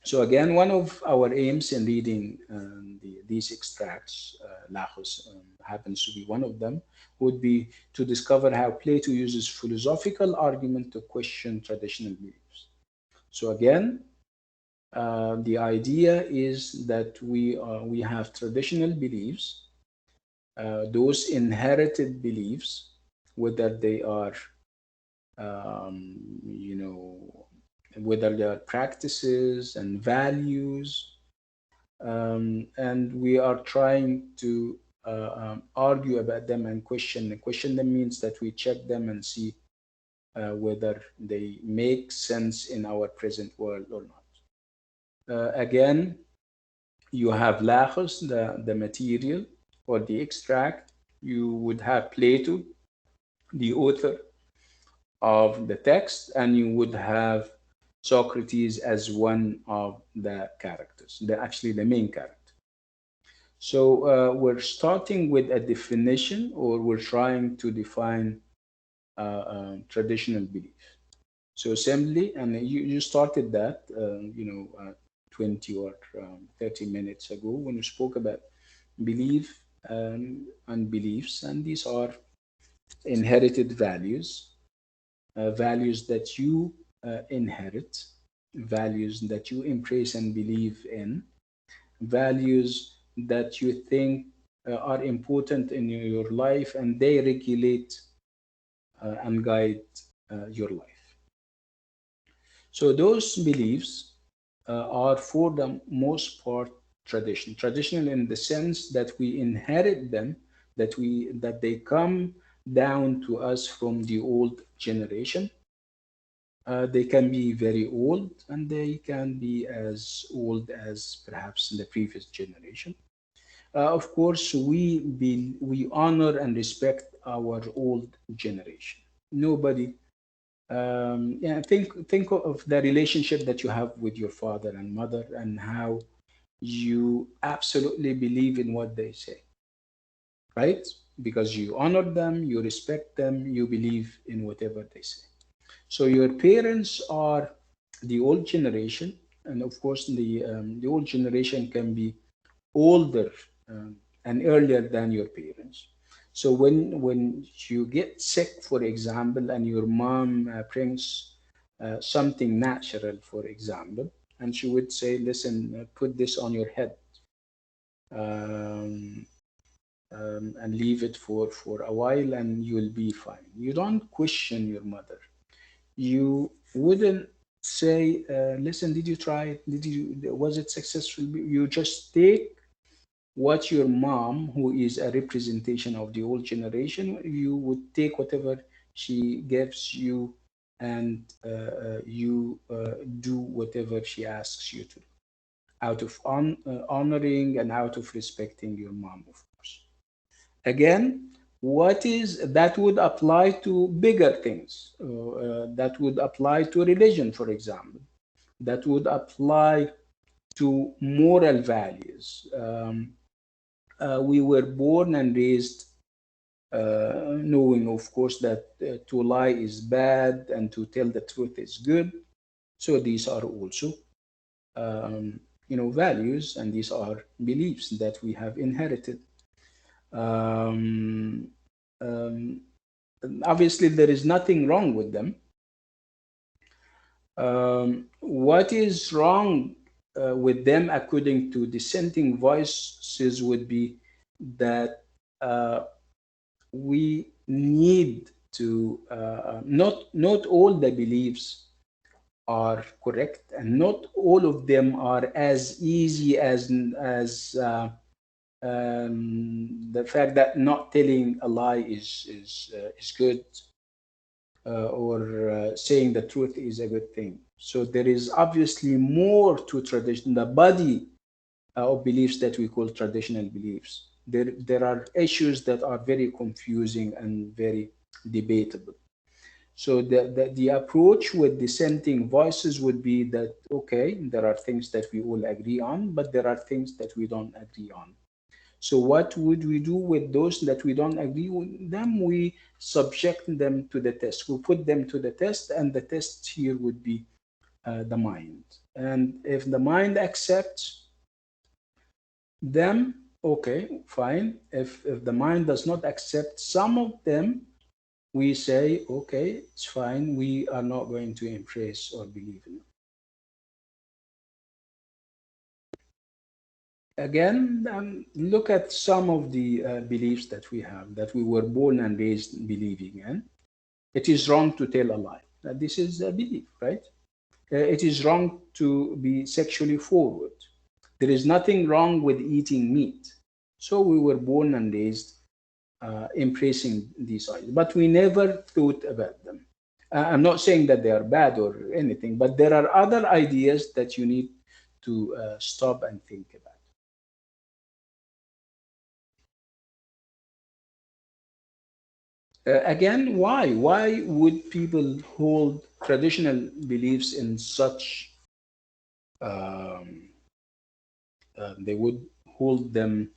so again, one of our aims in reading these extracts, Lachos happens to be one of them, would be to discover how Plato uses philosophical argument to question traditional beliefs. So again, the idea is that we have traditional beliefs, those inherited beliefs, whether they are, um, you know, whether they are practices and values, and we are trying to argue about them and question. And question them means that we check them and see whether they make sense in our present world or not. Again, you have Lachos, the material or the extract. You would have Plato, the author of the text, and you would have Socrates as one of the characters, actually the main character. So we're starting with a definition, or we're trying to define traditional belief. So assembly, and you started that, 20 or 30 minutes ago when you spoke about belief and beliefs, and these are inherited values, values that you inherit, values that you embrace and believe in, values that you think are important in your life, and they regulate and guide your life. So those beliefs are for the most part traditional in the sense that we inherit them, that they come down to us from the old generation. They can be very old, and they can be as old as perhaps the previous generation. Of course, we honor and respect our old generation. Nobody, yeah, think of the relationship that you have with your father and mother, and how you absolutely believe in what they say, right? Because you honor them, you respect them, you believe in whatever they say. So your parents are the old generation, and of course the old generation can be older and earlier than your parents. So when you get sick, for example, and your mom brings something natural, for example, and she would say, "Listen, put this on your head." Um, and leave it for a while and you'll be fine. You don't question your mother. You wouldn't say, listen, did you try it? Was it successful? You just take what your mom, who is a representation of the old generation, you would take whatever she gives you and you do whatever she asks you to do, out of honoring and out of respecting your mom, of course. Again, what is that would apply to bigger things, that would apply to religion, for example, that would apply to moral values. We were born and raised knowing, of course, that to lie is bad and to tell the truth is good. So these are also, values, and these are beliefs that we have inherited. Um, um, Obviously, there is nothing wrong with them. What is wrong with them, according to dissenting voices, would be that we need to not all the beliefs are correct, and not all of them are as easy as the fact that not telling a lie is good, or saying the truth is a good thing. So there is obviously more to tradition, the body of beliefs that we call traditional beliefs. There are issues that are very confusing and very debatable. So the approach with dissenting voices would be that, okay, there are things that we all agree on, but there are things that we don't agree on. So what would we do with those that we don't agree with them? We subject them to the test. We put them to the test, and the test here would be the mind. And if the mind accepts them, okay, fine. If the mind does not accept some of them, we say, okay, it's fine. We are not going to embrace or believe in them. Again, look at some of the beliefs that we have, that we were born and raised believing in. It is wrong to tell a lie. This is a belief, right? It is wrong to be sexually forward. There is nothing wrong with eating meat. So we were born and raised embracing these ideas, but we never thought about them. I'm not saying that they are bad or anything, but there are other ideas that you need to stop and think about. Again, why? Why would people hold traditional beliefs in such, um, they would hold them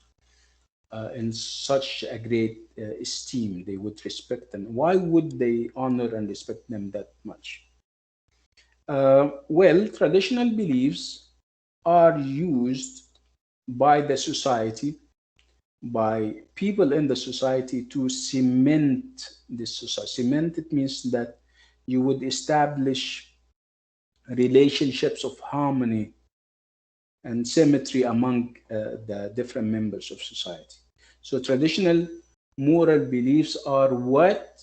in such a great esteem? They would respect them. Why would they honor and respect them that much? Well, traditional beliefs are used by the society, by people in the society, to cement this society. Cement, it means that you would establish relationships of harmony and symmetry among the different members of society. So traditional moral beliefs are what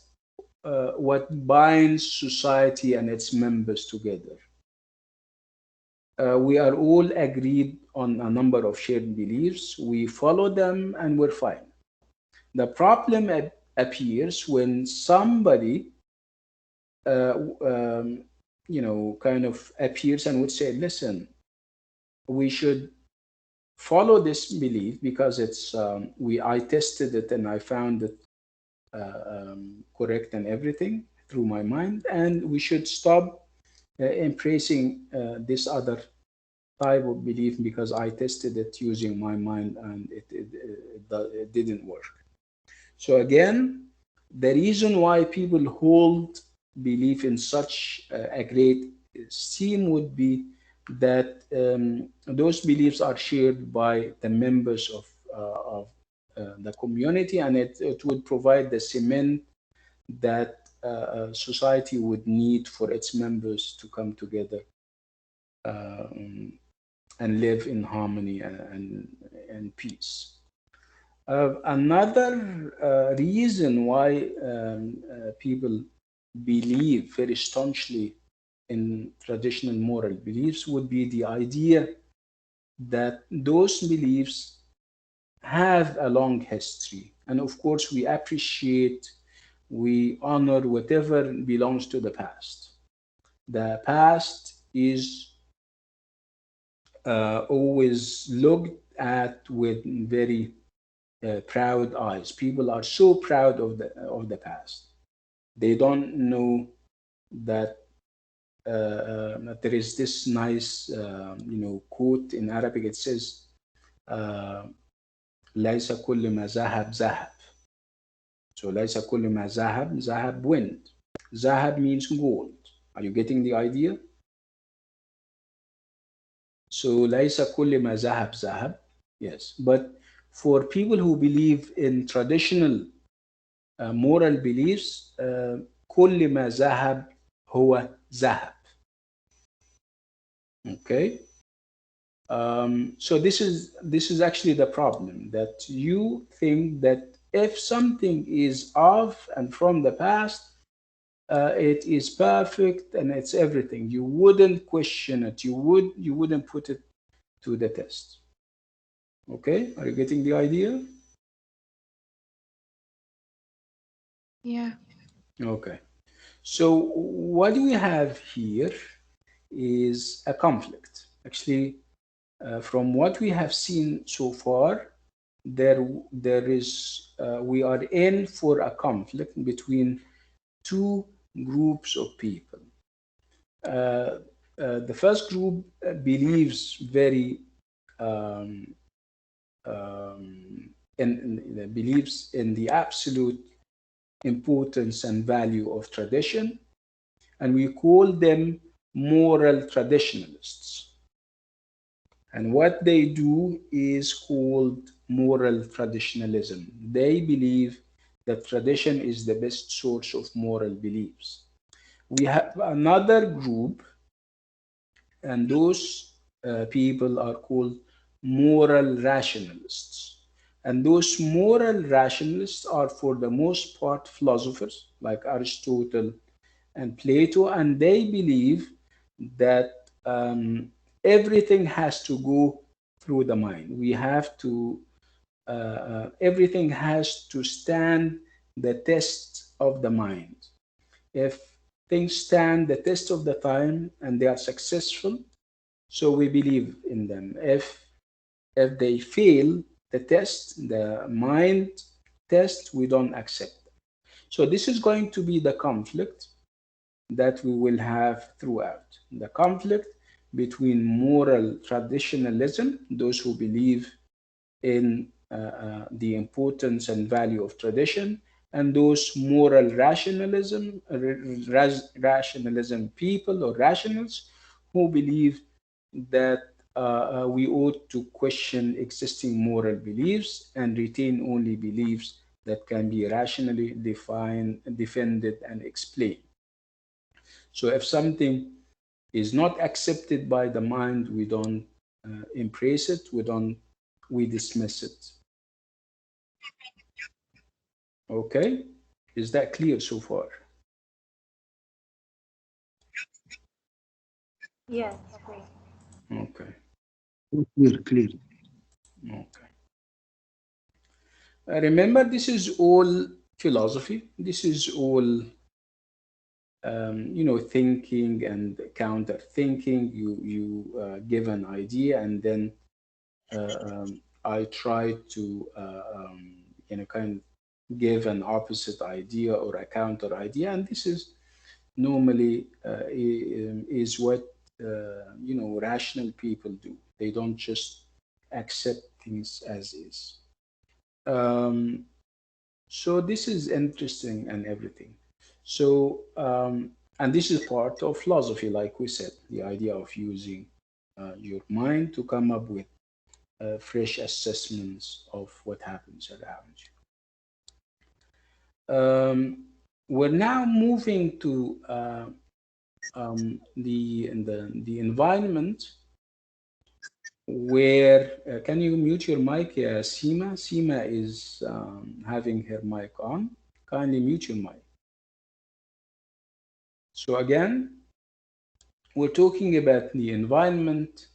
binds society and its members together. We are all agreed on a number of shared beliefs. We follow them and we're fine. The problem appears when somebody, kind of appears and would say, listen, we should follow this belief because it's I tested it and I found it correct and everything through my mind, and we should stop embracing this other type of belief because I tested it using my mind and it didn't work. So again, the reason why people hold belief in such a great esteem would be that those beliefs are shared by the members of the community, and it would provide the cement that society would need for its members to come together and live in harmony and peace. Another reason why people believe very staunchly in traditional moral beliefs would be the idea that those beliefs have a long history. And of course, we appreciate we honor whatever belongs to the past. The past is always looked at with very proud eyes. People are so proud of the past. They don't know that there is this nice quote in Arabic. It says ليس كل ما ذهب ذهب. So ليس كل ما ذهب ذهب wind. Zahab means gold. Are you getting the idea? So ليس كل ما ذهب ذهب. Yes, but for people who believe in traditional moral beliefs, كل ما ذهب هو ذهب. Okay. So this is actually the problem, that you think that if something is of and from the past, it is perfect and it's everything. You wouldn't question it. You wouldn't put it to the test. Okay, are you getting the idea? Yeah. Okay. So what we have here is a conflict. Actually, from what we have seen so far, there is we are in for a conflict between two groups of people. The first group believes very believes in the absolute importance and value of tradition, and we call them moral traditionalists. And what they do is called moral traditionalism. They believe that tradition is the best source of moral beliefs. We have another group, and those people are called moral rationalists. And those moral rationalists are, for the most part, philosophers like Aristotle and Plato, and they believe that everything has to go through the mind. We have to, everything has to stand the test of the mind. If things stand the test of the time and they are successful, so we believe in them. If they fail the test, the mind test, we don't accept them. So this is going to be the conflict that we will have throughout. The conflict between moral traditionalism, those who believe in the importance and value of tradition, and those moral rationalism people or rationals who believe that we ought to question existing moral beliefs and retain only beliefs that can be rationally defined, defended, and explained. So if something is not accepted by the mind, we don't embrace it, we dismiss it. Okay, is that clear so far? Yes. Okay. Clear. Okay. Remember, this is all philosophy. This is all thinking and counter thinking. You give an idea, and then I try to kind of give an opposite idea or a counter idea, and this is normally is what rational people do. They don't just accept things as is. So this is interesting and everything. So and this is part of philosophy, like we said, the idea of using your mind to come up with fresh assessments of what happens around you. We're now moving to the environment where can you mute your mic, Seema? Seema is having her mic on. Kindly mute your mic. So again, we're talking about the environment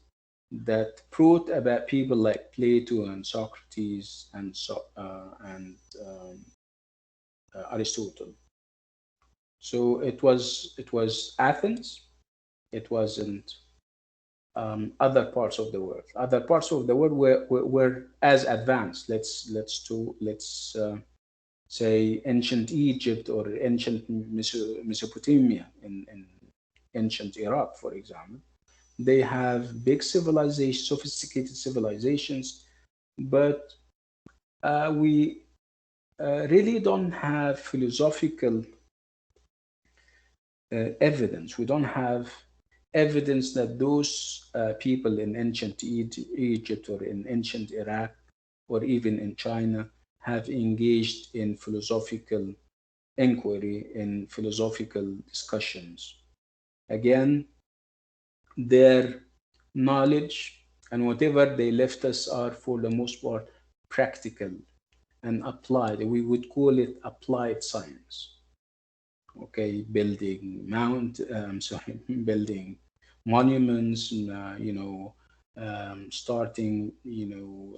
that brought about people like Plato and Socrates and Aristotle. So it was Athens. It wasn't other parts of the world. Other parts of the world were as advanced. Let's say ancient Egypt or ancient Mesopotamia in ancient Iraq, for example. They have big civilizations, sophisticated civilizations, but we really don't have philosophical evidence. We don't have evidence that those people in ancient Egypt or in ancient Iraq or even in China have engaged in philosophical inquiry, in philosophical discussions. Again, their knowledge and whatever they left us are, for the most part, practical and applied. We would call it applied science. Okay, building building monuments, starting,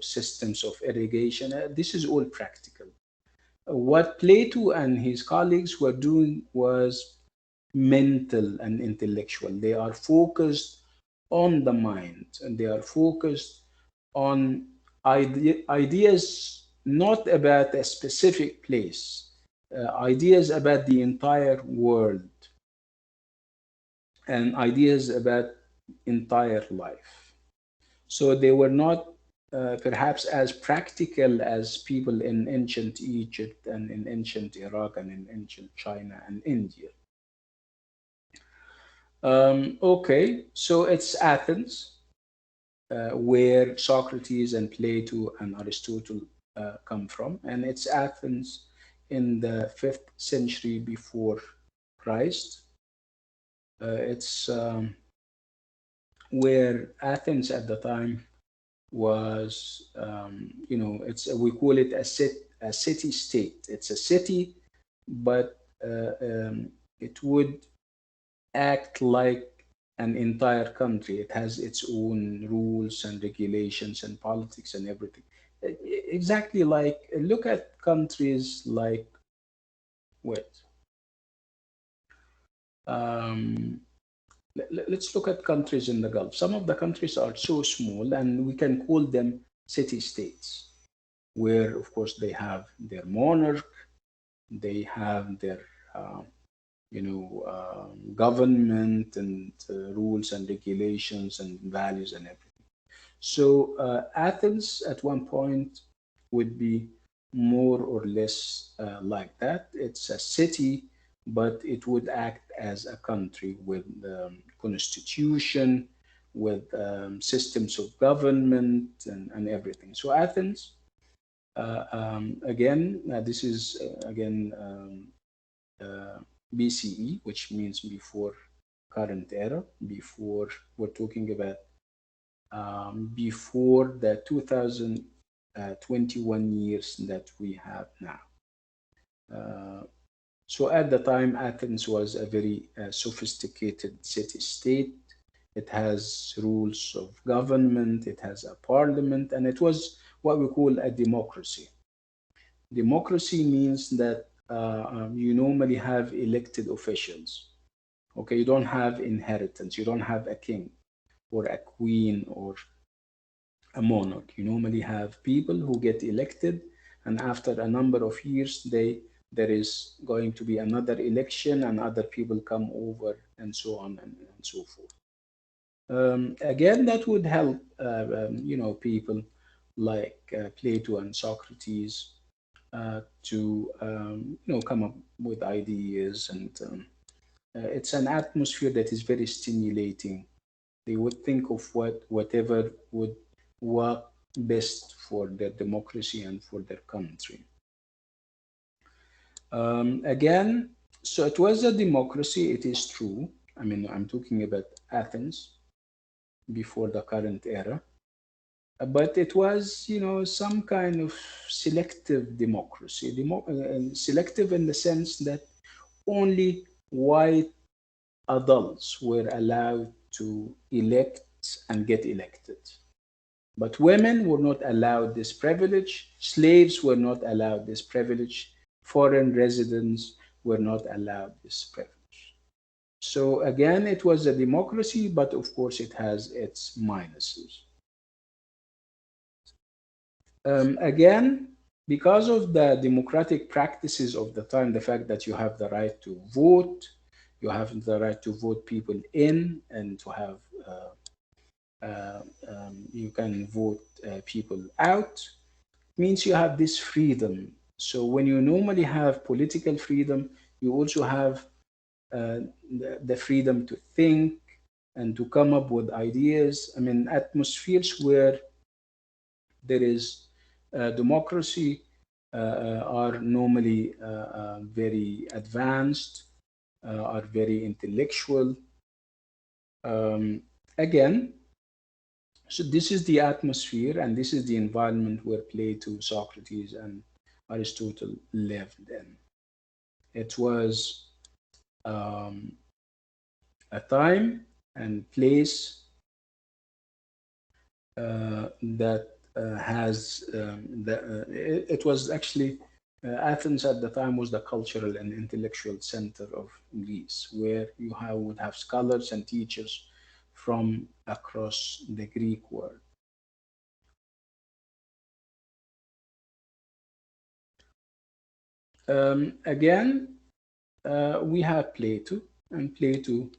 systems of irrigation. This is all practical. What Plato and his colleagues were doing was mental and intellectual. They are focused on the mind and they are focused on ideas not about a specific place, ideas about the entire world and ideas about entire life. So they were not perhaps as practical as people in ancient Egypt and in ancient Iraq and in ancient China and India. Okay, so it's Athens, where Socrates and Plato and Aristotle come from, and it's Athens in the 5th century before Christ. It's where Athens at the time was, it's we call it a city state. It's a city, but it would act like an entire country. It has its own rules and regulations and politics and everything. Exactly like, look at countries like what? Um, let's look at countries in the Gulf. Some of the countries are so small, and we can call them city states, where, of course, they have their monarch, they have their government and rules and regulations and values and everything. So Athens at one point would be more or less like that. It's a city, but it would act as a country with constitution, with systems of government and everything. So Athens, again, this is again BCE, which means before current era, before we're talking about before the 2021 years that we have now. So at the time, Athens was a very sophisticated city-state. It has rules of government, it has a parliament, and it was what we call a democracy. Democracy means that you normally have elected officials. Okay, you don't have inheritance, you don't have a king or a queen or a monarch. You normally have people who get elected, and after a number of years, there is going to be another election, and other people come over, and so on and so forth. Again, that would help, people like Plato and Socrates to, come up with ideas, and it's an atmosphere that is very stimulating. They would think of whatever would work best for their democracy and for their country. Again, so it was a democracy, it is true. I mean, I'm talking about Athens before the current era. But it was, some kind of selective democracy. Selective in the sense that only white adults were allowed to elect and get elected. But women were not allowed this privilege. Slaves were not allowed this privilege. Foreign residents were not allowed this privilege. So again, it was a democracy, but of course it has its minuses. Again, because of the democratic practices of the time, the fact that you have the right to vote, you have the right to vote people in, and to have you can vote people out, means you have this freedom. So when you normally have political freedom, you also have the freedom to think and to come up with ideas. I mean, atmospheres where there is democracy are normally very advanced, are very intellectual. Again, so this is the atmosphere and this is the environment where Plato, Socrates, and Aristotle lived in. It was a time and place that has it was actually Athens at the time was the cultural and intellectual center of Greece, where you would have scholars and teachers from across the Greek world. Again, we have Plato, and Plato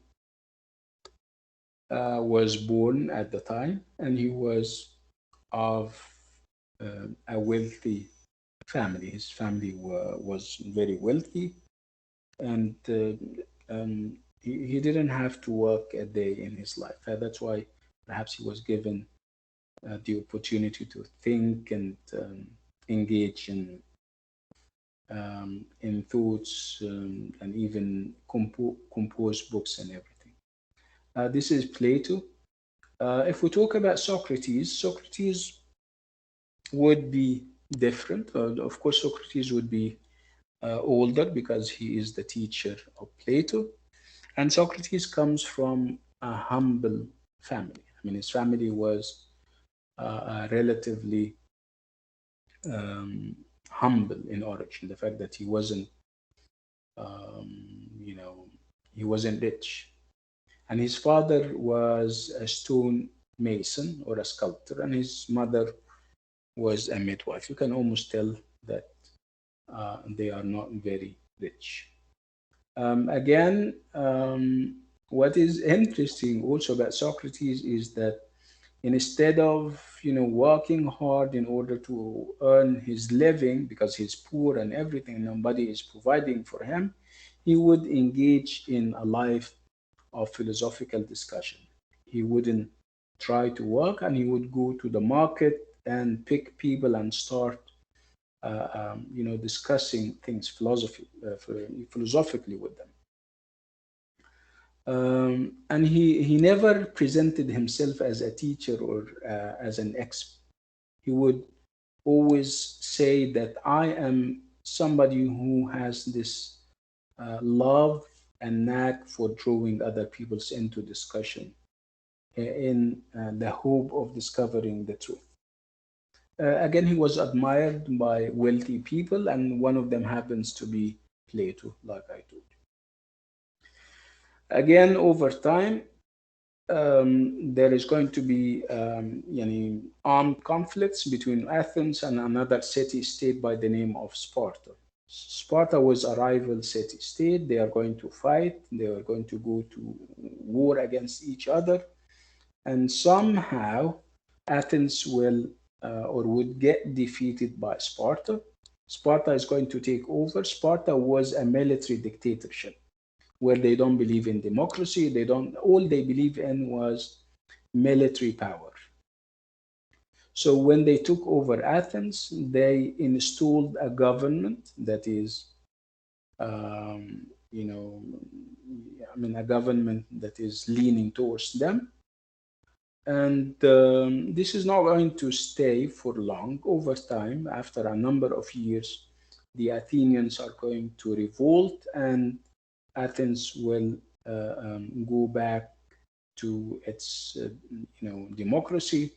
was born at the time, and he was of a wealthy family. His family was very wealthy, and he didn't have to work a day in his life. That's why perhaps he was given the opportunity to think and engage in thoughts and even compose books and everything. This is Plato. If we talk about Socrates, Socrates would be different. Of course, Socrates would be older because he is the teacher of Plato. And Socrates comes from a humble family. I mean, his family was relatively humble in origin. The fact that he wasn't, he wasn't rich. And his father was a stone mason or a sculptor, and his mother was a midwife. You can almost tell that they are not very rich. Again, what is interesting also about Socrates is that instead of working hard in order to earn his living because he's poor and everything, nobody is providing for him, he would engage in a life of philosophical discussion. He wouldn't try to work, and he would go to the market and pick people and start discussing things philosophically with them. And he never presented himself as a teacher or as an expert. He would always say that I am somebody who has this love and knack for drawing other people's into discussion in the hope of discovering the truth. Again, he was admired by wealthy people, and one of them happens to be Plato, like I told you. Again, over time, there is going to be armed conflicts between Athens and another city-state by the name of Sparta. Sparta was a rival city-state. They are going to fight. They are going to go to war against each other. And somehow, Athens will or would get defeated by Sparta. Sparta is going to take over. Sparta was a military dictatorship where they don't believe in democracy. All they believe in was military power. So when they took over Athens, they installed a government that is, a government that is leaning towards them. And this is not going to stay for long. Over time, after a number of years, the Athenians are going to revolt, and Athens will go back to its, democracy,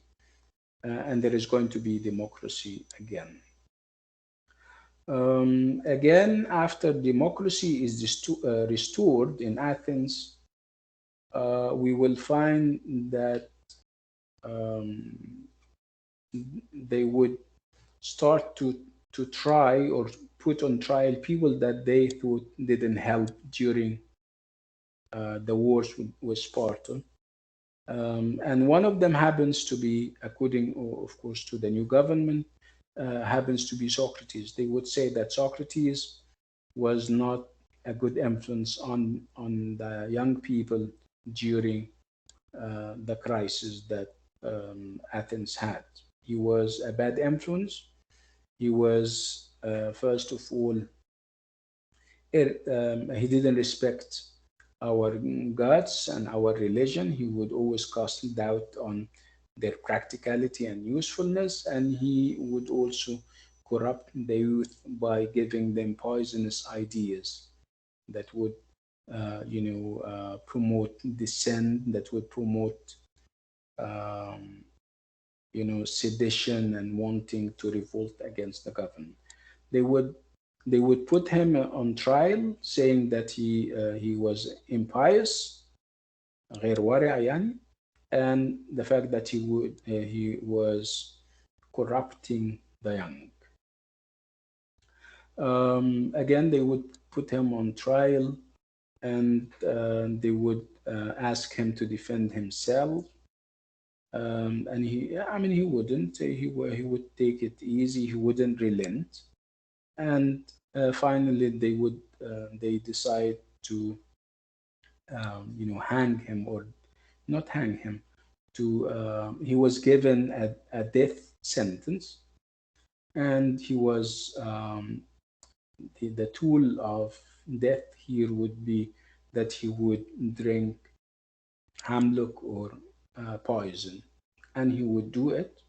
and there is going to be democracy again. Again, after democracy is restored in Athens, we will find that um, they would start to try or put on trial people that they thought didn't help during the wars with Sparta. And one of them happens to be, according, of course, to the new government, happens to be Socrates. They would say that Socrates was not a good influence on the young people during the crisis that Athens had. He was a bad influence. He was, first of all, he didn't respect our gods and our religion. He would always cast doubt on their practicality and usefulness, and he would also corrupt the youth by giving them poisonous ideas that would, promote dissent, that would promote, um, sedition and wanting to revolt against the government. They would they would put him on trial, saying that he was impious, غير ورع يعني, and the fact that he was corrupting the young. Again, they would put him on trial, and they would ask him to defend himself. And he wouldn't. He would take it easy. He wouldn't relent. And finally, they decide to hang him, or not hang him. He was given a death sentence, and he was the tool of death here would be that he would drink hemlock or poison, and he would do it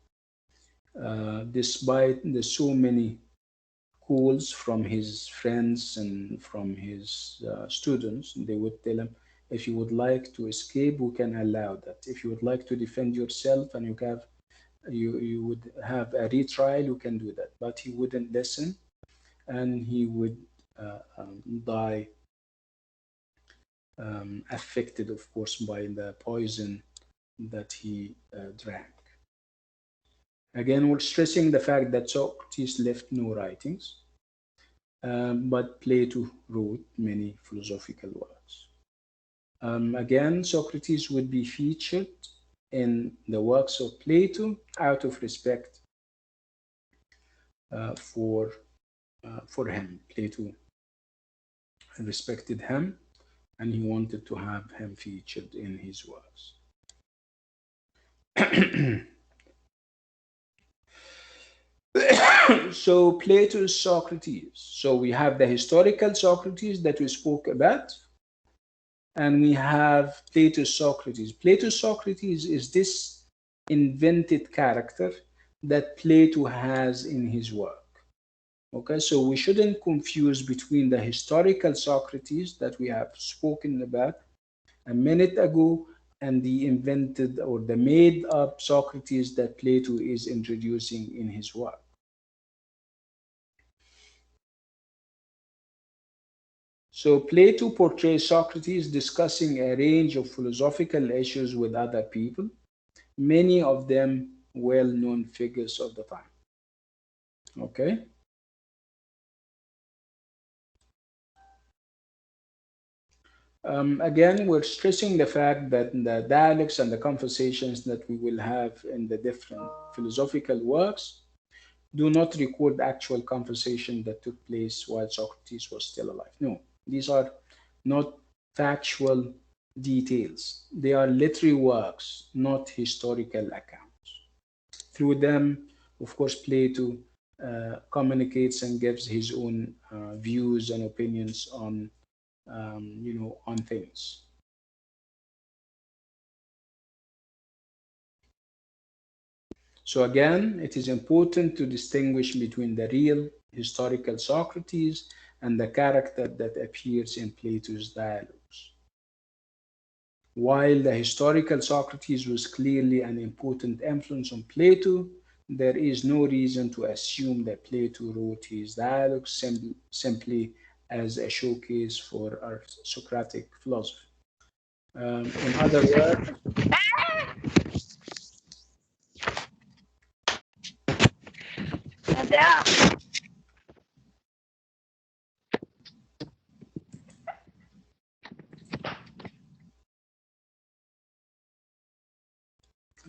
despite the so many calls from his friends and from his students. They would tell him, if you would like to escape, we can allow that. If you would like to defend yourself and you would have a retrial, you can do that. But he wouldn't listen, and he would die, affected, of course, by the poison that he drank. Again, we're stressing the fact that Socrates left no writings, but Plato wrote many philosophical works. Again, Socrates would be featured in the works of Plato out of respect for him. Plato respected him, and he wanted to have him featured in his works. So Plato's Socrates. So we have the historical Socrates that we spoke about, and we have Plato's Socrates. Plato's Socrates is this invented character that Plato has in his work. Okay, so we shouldn't confuse between the historical Socrates that we have spoken about a minute ago and the invented or the made up Socrates that Plato is introducing in his work. So Plato portrays Socrates discussing a range of philosophical issues with other people, many of them well-known figures of the time. Okay? Again, we're stressing the fact that the dialogues and the conversations that we will have in the different philosophical works do not record actual conversation that took place while Socrates was still alive. No, these are not factual details. They are literary works, not historical accounts. Through them, of course, Plato communicates and gives his own views and opinions on on things. So again, it is important to distinguish between the real historical Socrates and the character that appears in Plato's dialogues. While the historical Socrates was clearly an important influence on Plato, there is no reason to assume that Plato wrote his dialogues simply as a showcase for our Socratic philosophy. In other words,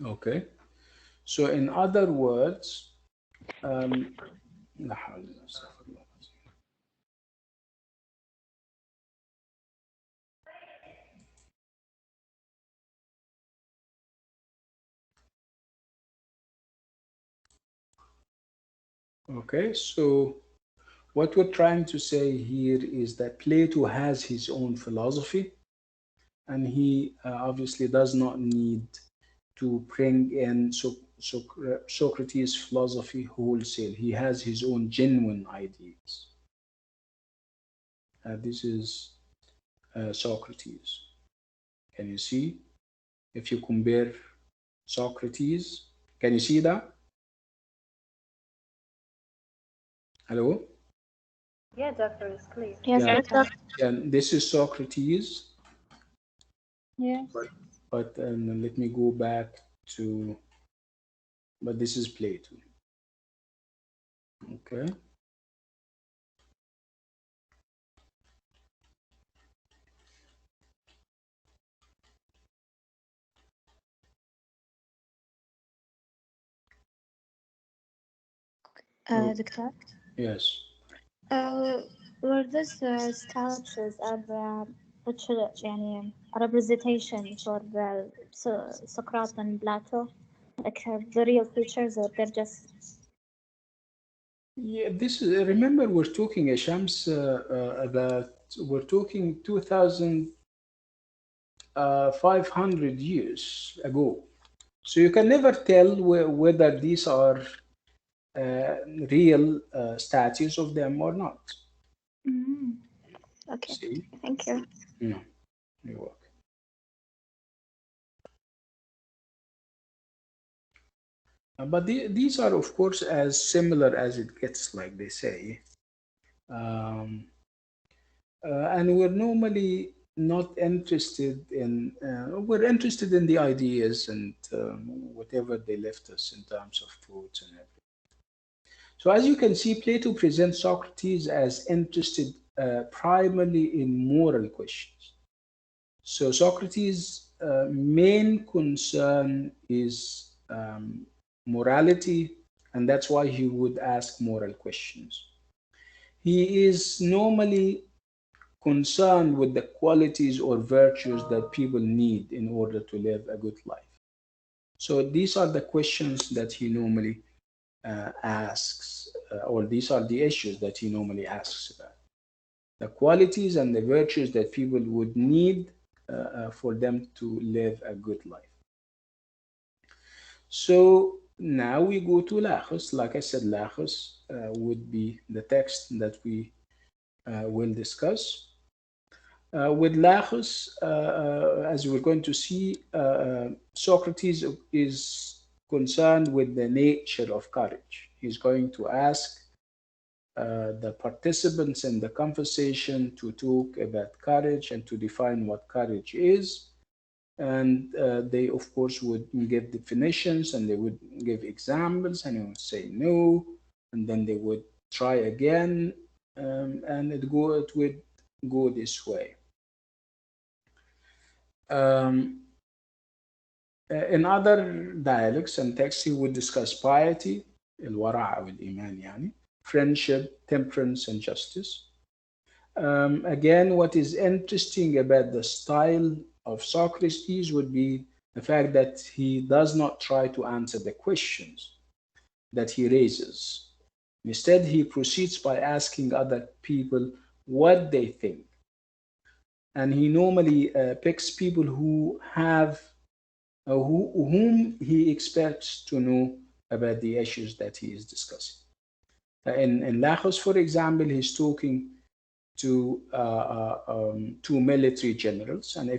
okay. So in other words, لا حول ولا قوة إلا بالله. Okay, so what we're trying to say here is that Plato has his own philosophy, and he obviously does not need to bring in Socrates' philosophy wholesale. He has his own genuine ideas. This is Socrates. Can you see? If you compare Socrates, can you see that? Hello? Yeah, Doctor, it's clear. Yes, Yeah. we can. Yeah, this is Socrates, Yes. but let me go back to, but this is Plato. Okay. دكتور Yes. were these statues are يعني representation for Socrates and Plato, like the real features, or they're just Yeah, this is, remember we're talking, Shams, that we're talking 2,500 years ago. So you can never tell whether these are real statues of them or not. okay. See? Thank you. No, you're welcome. But these are, of course, as similar as it gets, like they say. And we're normally not interested in, we're interested in the ideas and whatever they left us in terms of quotes and everything. So as you can see, Plato presents Socrates as interested primarily in moral questions. So Socrates' main concern is morality, and that's why he would ask moral questions. He is normally concerned with the qualities or virtues that people need in order to live a good life. So these are the questions that he normally asks, or these are the issues that he normally asks about. The qualities and the virtues that people would need for them to live a good life. So now we go to Lachos. Like I said, Lachos would be the text that we will discuss. With Lachos, as we're going to see, Socrates is concerned with the nature of courage. He's going to ask the participants in the conversation to talk about courage and to define what courage is. And they, of course, would give definitions and they would give examples and they would say no, and then they would try again, and it would go this way. In other dialects and texts, he would discuss piety, الورع أو الإيمان يعني, friendship, temperance, and justice. Again, what is interesting about the style of Socrates would be the fact that he does not try to answer the questions that he raises. Instead, he proceeds by asking other people what they think. And he normally picks people who have, whom he expects to know about the issues that he is discussing. In Lachos, for example, he's talking to military generals. And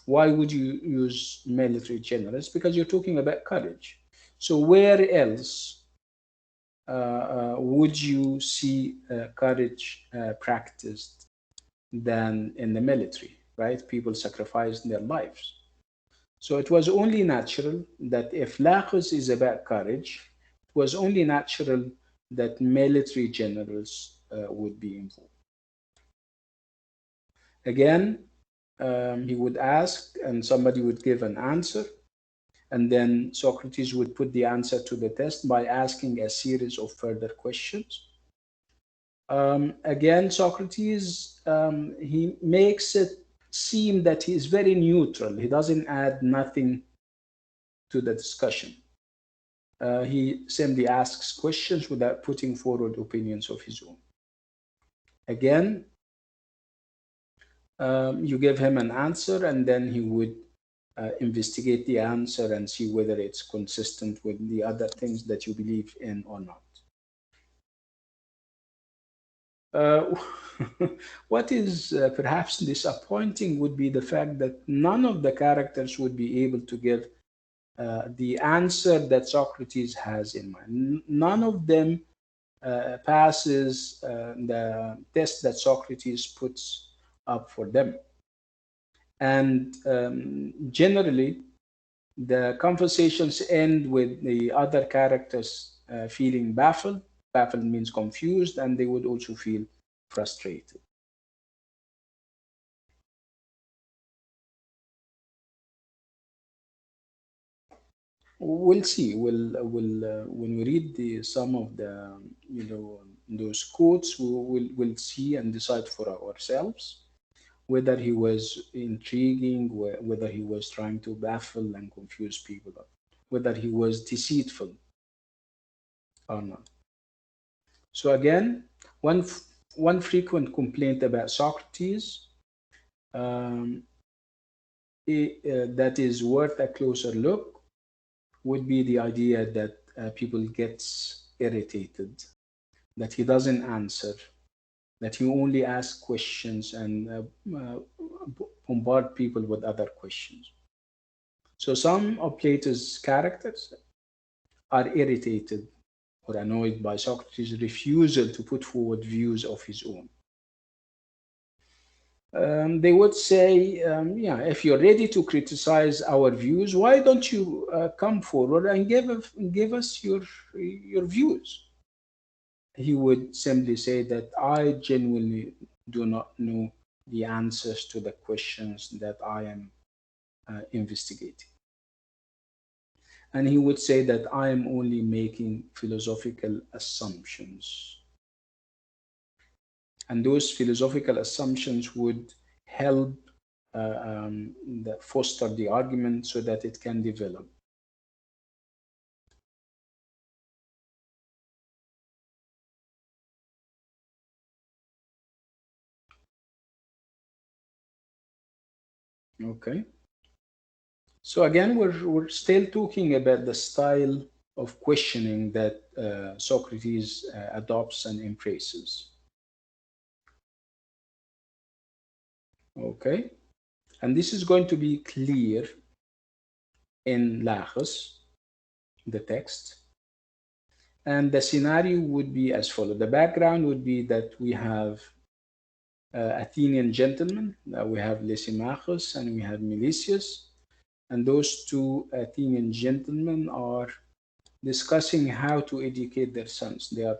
why would you use military generals? Because you're talking about courage. So where else would you see courage practiced than in the military, right? People sacrificed their lives. So it was only natural that if Lagos is about courage, it was only natural that military generals would be involved. Again, he would ask and somebody would give an answer, and then Socrates would put the answer to the test by asking a series of further questions. Again, Socrates, he makes it seem that he is very neutral. He doesn't add nothing to the discussion. He simply asks questions without putting forward opinions of his own. Again, you give him an answer, and then he would investigate the answer and see whether it's consistent with the other things that you believe in or not. What is perhaps disappointing would be the fact that none of the characters would be able to give the answer that Socrates has in mind. None of them passes the test that Socrates puts up for them. And generally, the conversations end with the other characters feeling baffled. Baffled means confused, and they would also feel frustrated. We'll see. We'll when we read some of the those quotes, we'll see and decide for ourselves whether he was intriguing, whether he was trying to baffle and confuse people, whether he was deceitful or not. So again, one frequent complaint about Socrates that is worth a closer look would be the idea that people gets irritated, that he doesn't answer, that he only asks questions and bombard people with other questions. So some of Plato's characters are irritated or annoyed by Socrates' refusal to put forward views of his own. They would say, yeah, if you're ready to criticize our views, why don't you come forward and give us your views? He would simply say that I genuinely do not know the answers to the questions that I am investigating. And he would say that I am only making philosophical assumptions. And those philosophical assumptions would help foster the argument so that it can develop. Okay. So again, we're still talking about the style of questioning that Socrates adopts and embraces. Okay. And this is going to be clear in Lagos, the text. And the scenario would be as follows. The background would be that we have Athenian gentlemen, we have Lysimachus and we have Milesius. And those two Athenian gentlemen are discussing how to educate their sons. They are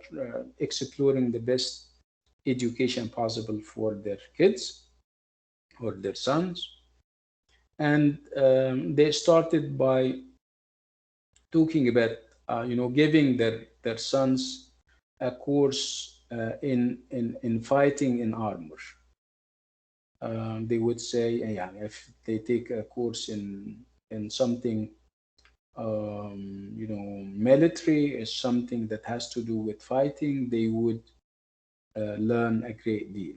exploring the best education possible for their kids or their sons. And they started by talking about, giving their sons a course in fighting in armor. They would say, yeah, if they take a course in something, military is something that has to do with fighting, they would learn a great deal.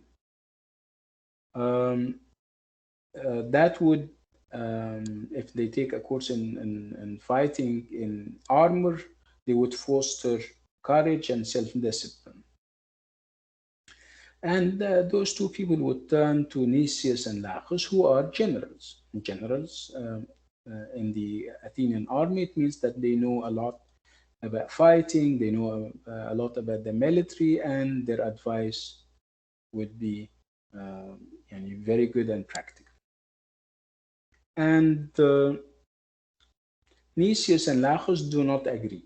That would, if they take a course in fighting in armor, they would foster courage and self-discipline. And those two people would turn to Nicias and Lacus, who are generals. Generals in the Athenian army, it means that they know a lot about fighting, they know a lot about the military, and their advice would be very good and practical. And Nicias and Lachos do not agree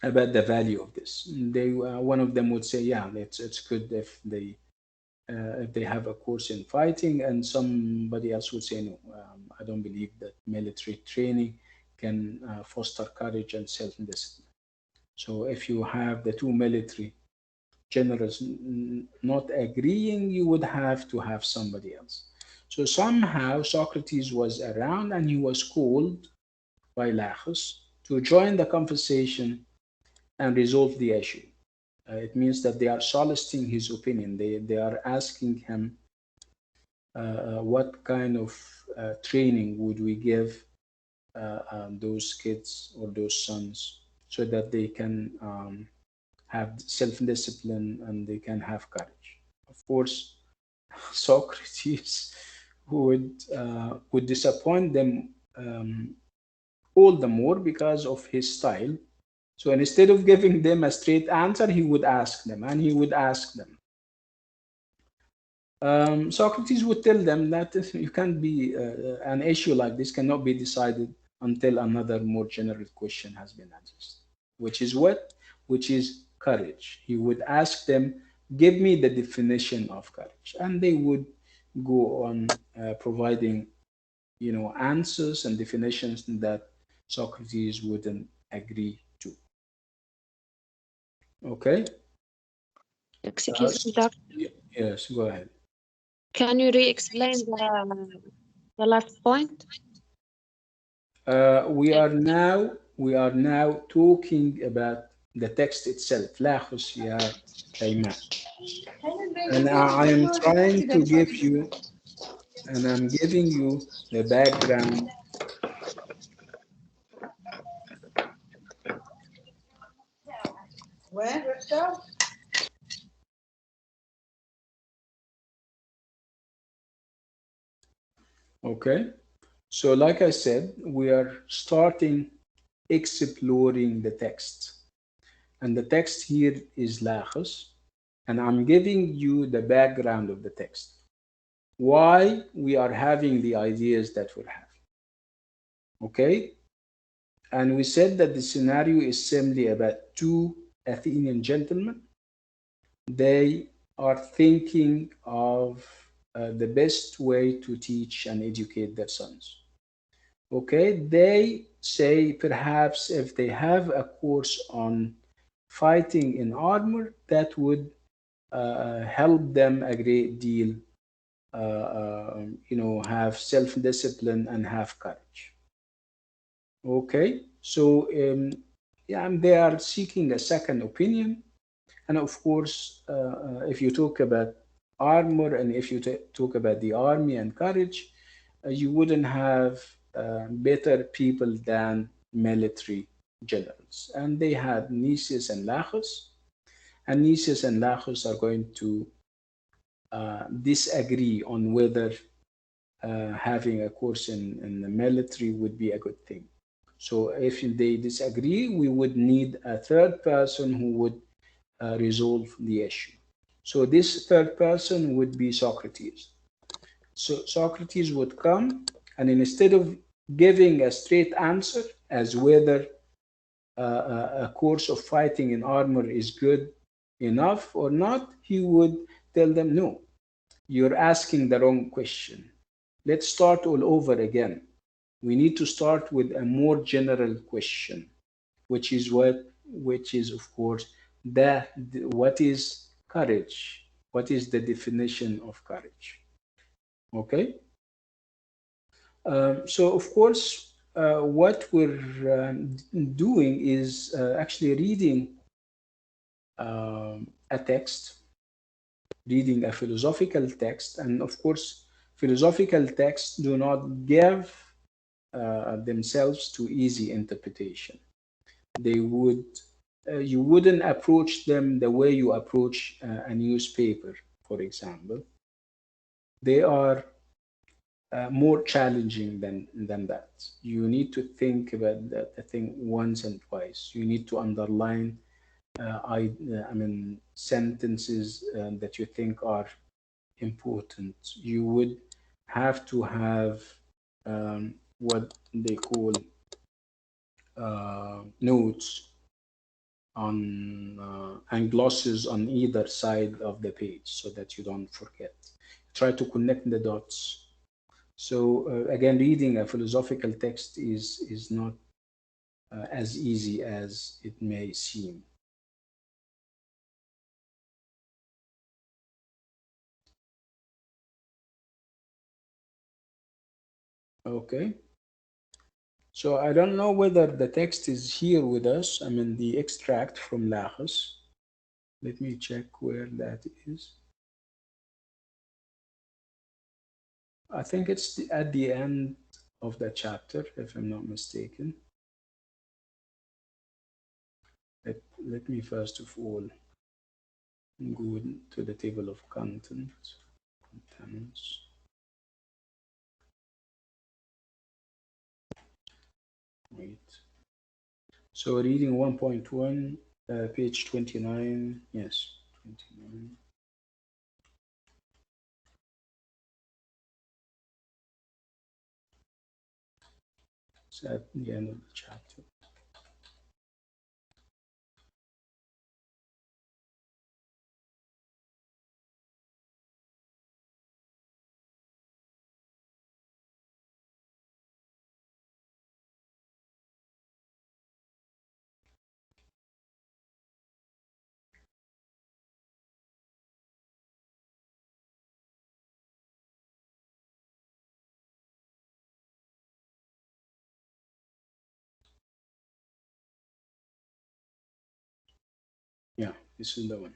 about the value of this. They one of them would say, yeah, it's good if they have a course in fighting, and somebody else would say, no, I don't believe that military training can foster courage and self-discipline. So if you have the two military generals not agreeing, you would have to have somebody else. So somehow Socrates was around and he was called by Lachus to join the conversation and resolve the issue. It means that they are soliciting his opinion. They are asking him what kind of training would we give those kids or those sons so that they can have self-discipline and they can have courage. Of course, Socrates would disappoint them all the more because of his style. So instead of giving them a straight answer, he would ask them, and he would ask them. Socrates would tell them that you can't be an issue like this cannot be decided until another more general question has been addressed, which is what? Which is courage. He would ask them, give me the definition of courage, and they would go on providing, answers and definitions that Socrates wouldn't agree to. Okay. Excuse me, Doctor. Yes, go ahead. Can you re-explain the last point? We are now talking about the text itself. Lachos ya Taiman. And I am trying to give you, and I'm giving you the background. Okay. So like I said, we are starting exploring the text. And the text here is Lachos. And I'm giving you the background of the text. Why we are having the ideas that we're having. Okay? And we said that the scenario is simply about two Athenian gentlemen. They are thinking of the best way to teach and educate their sons. Okay, they say perhaps if they have a course on fighting in armor, that would help them a great deal, have self-discipline and have courage. Okay, so they are seeking a second opinion. And of course, if you talk about armor and if you talk about the army and courage, you wouldn't have better people than military generals. And they had Nicias and Lachos. And Nicias and Lachos are going to disagree on whether having a course in the military would be a good thing. So if they disagree, we would need a third person who would resolve the issue. So this third person would be Socrates. So Socrates would come, and instead of giving a straight answer as whether a course of fighting in armor is good enough or not, he would tell them, no, you're asking the wrong question. Let's start all over again. We need to start with a more general question, which is of course what is courage? What is the definition of courage? Okay. So of course, what we're doing is actually reading a text, reading a philosophical text, and of course, philosophical texts do not give themselves to easy interpretation. They would you wouldn't approach them the way you approach a newspaper, for example. They are more challenging than that. You need to think about the thing once and twice. You need to underline I mean sentences that you think are important. You would have to have what they call notes on and glosses on either side of the page so that you don't forget. Try to connect the dots. So again, reading a philosophical text is not as easy as it may seem. Okay. So I don't know whether the text is here with us. I mean, the extract from Lachus. Let me check where that is. I think it's at the end of the chapter, if I'm not mistaken. Let me first of all go to the table of contents. Wait. So reading 1.1, page 29. Yes, 29. It's at the end of the chapter. Yeah, this is the one.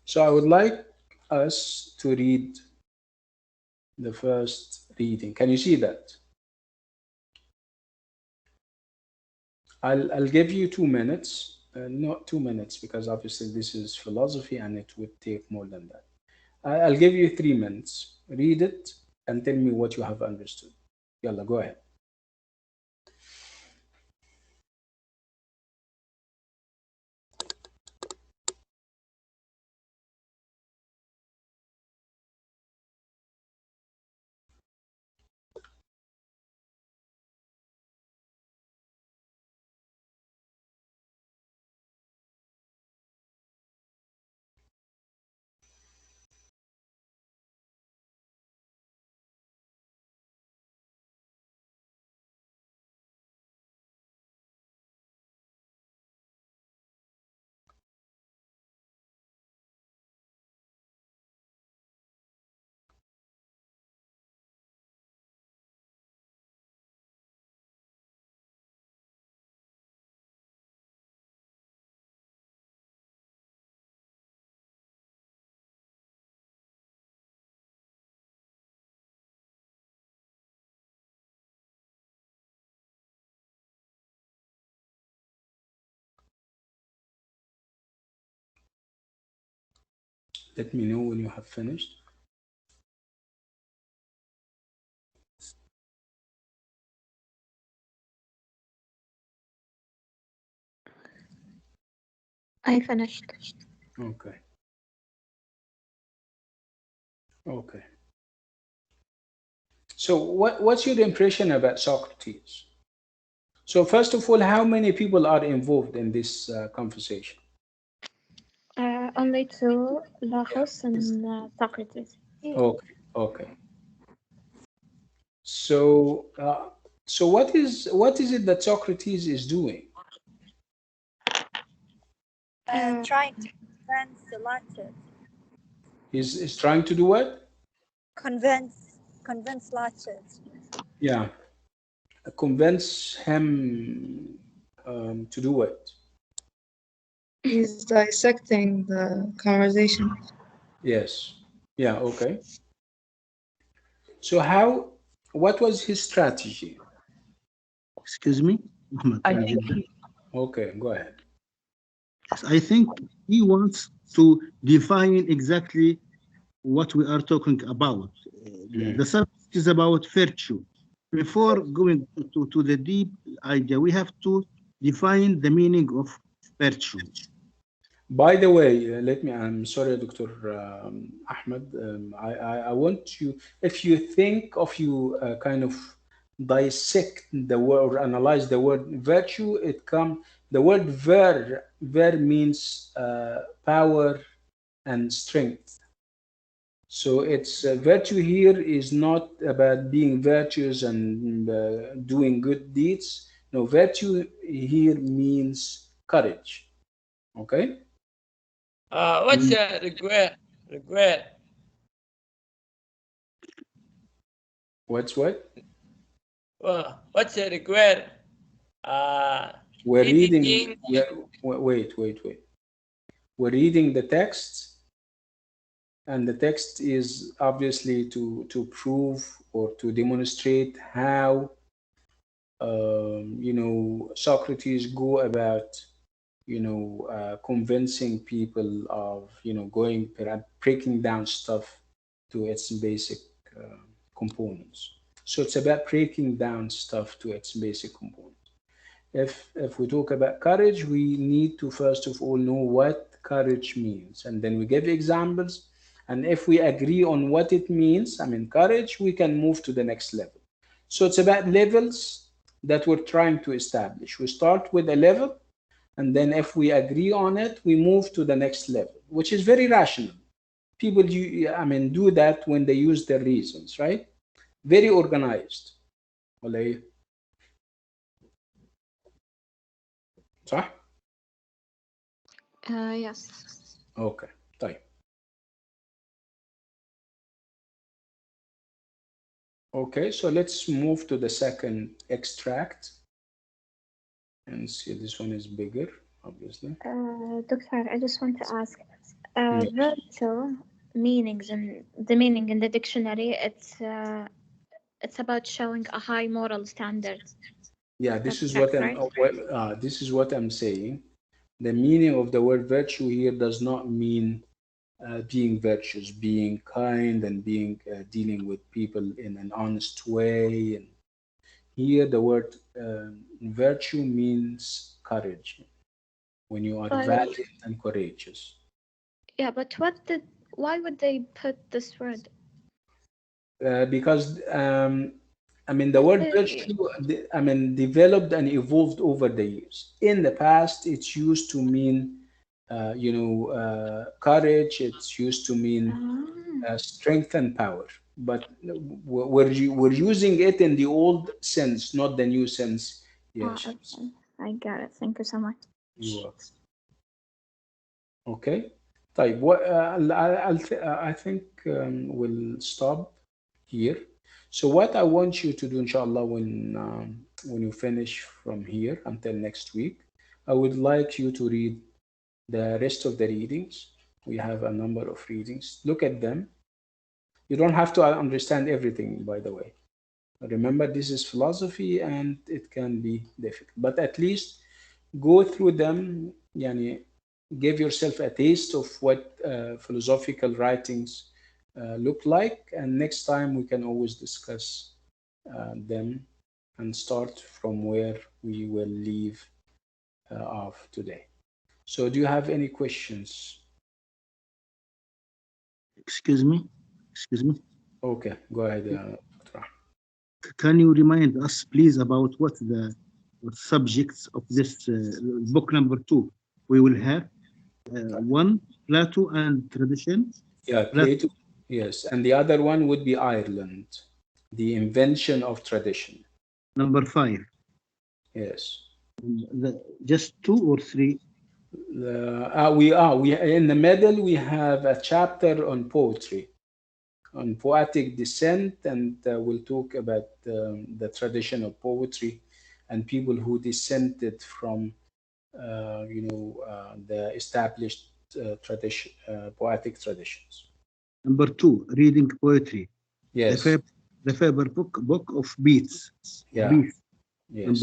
So I would like us to read the first reading. Can you see that? I'll give you 2 minutes. Not 2 minutes, because obviously this is philosophy and it would take more than that. I'll give you 3 minutes. Read it and tell me what you have understood. Yalla, go ahead. Let me know when you have finished. I finished. Okay. Okay. So what's your impression about Socrates? So first of all, how many people are involved in this conversation? Only two, Lachos and Socrates. Okay. Okay. So so what is it that Socrates is doing? Trying to convince the Latins. Is trying to do what? Convince Latins. Yeah. Convince him to do what? He's dissecting the conversation. Yes. Yeah, okay. So what was his strategy? Excuse me, Muhammad, I can you think repeat that? Okay, go ahead. Yes, I think he wants to define exactly what we are talking about. The subject is about virtue. Before going to the deep idea, we have to define the meaning of virtue. By the way, I'm sorry, Dr. Ahmed. I want you, if you think of you kind of dissect the word or analyze the word virtue, the word ver means power and strength. So it's virtue here is not about being virtuous and doing good deeds. No, virtue here means courage. Okay. What's regret? Regret. What's what? What's a regret? We're reading. Editing. Wait. We're reading the text, and the text is obviously to prove or to demonstrate how Socrates go about convincing people of going breaking down stuff to its basic components. So it's about breaking down stuff to its basic components. If we talk about courage, we need to first of all know what courage means, and then we give examples. And if we agree on what it means, courage, we can move to the next level. So it's about levels that we're trying to establish. We start with a level, and then if we agree on it, we move to the next level, which is very rational. People do that when they use their reasons, right? Very organized. ولا ايه؟ صح؟ Yes. Okay. طيب. Okay, so let's move to the second extract and see. This one is bigger, obviously. Doctor, I just want to ask, virtue meanings and the meaning in the dictionary, it's about showing a high moral standard. Yeah, this That's is what right? this is what I'm saying. The meaning of the word virtue here does not mean being virtuous, being kind, and being dealing with people in an honest way. And here, the word virtue means courage. When you are valiant and courageous. Yeah, but why would they put this word? Because the word virtue, developed and evolved over the years. In the past, it's used to mean, courage. It's used to mean strength and power. But we're using it in the old sense, not the new sense. Yeah, Okay. I got it. Thank you so much. You're welcome. Okay. طيب, I think we'll stop here. So what I want you to do, inshallah, when you finish from here until next week, I would like you to read the rest of the readings. We have a number of readings. Look at them. You don't have to understand everything, by the way. Remember, this is philosophy and it can be difficult, but at least go through them. Give yourself a taste of what philosophical writings look like, and next time we can always discuss them and start from where we will leave off today. So do you have any questions? Excuse me. Okay, go ahead. Can you remind us, please, about what subjects of this book number 2 we will have? One, Plato and tradition. Yeah, Plato. Yes, and the other one would be Ireland, the invention of tradition. Number 5. Yes. Just 2 or 3? We in the middle we have a chapter on poetry, on poetic descent, and we'll talk about the tradition of poetry and people who dissented from the established poetic traditions. Number 2, reading poetry. Yes. The favorite book of beats. Yeah. Beats. Yes.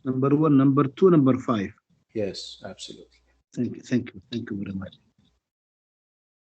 Number 1, number 2, number 5. Yes, absolutely. Thank you very much.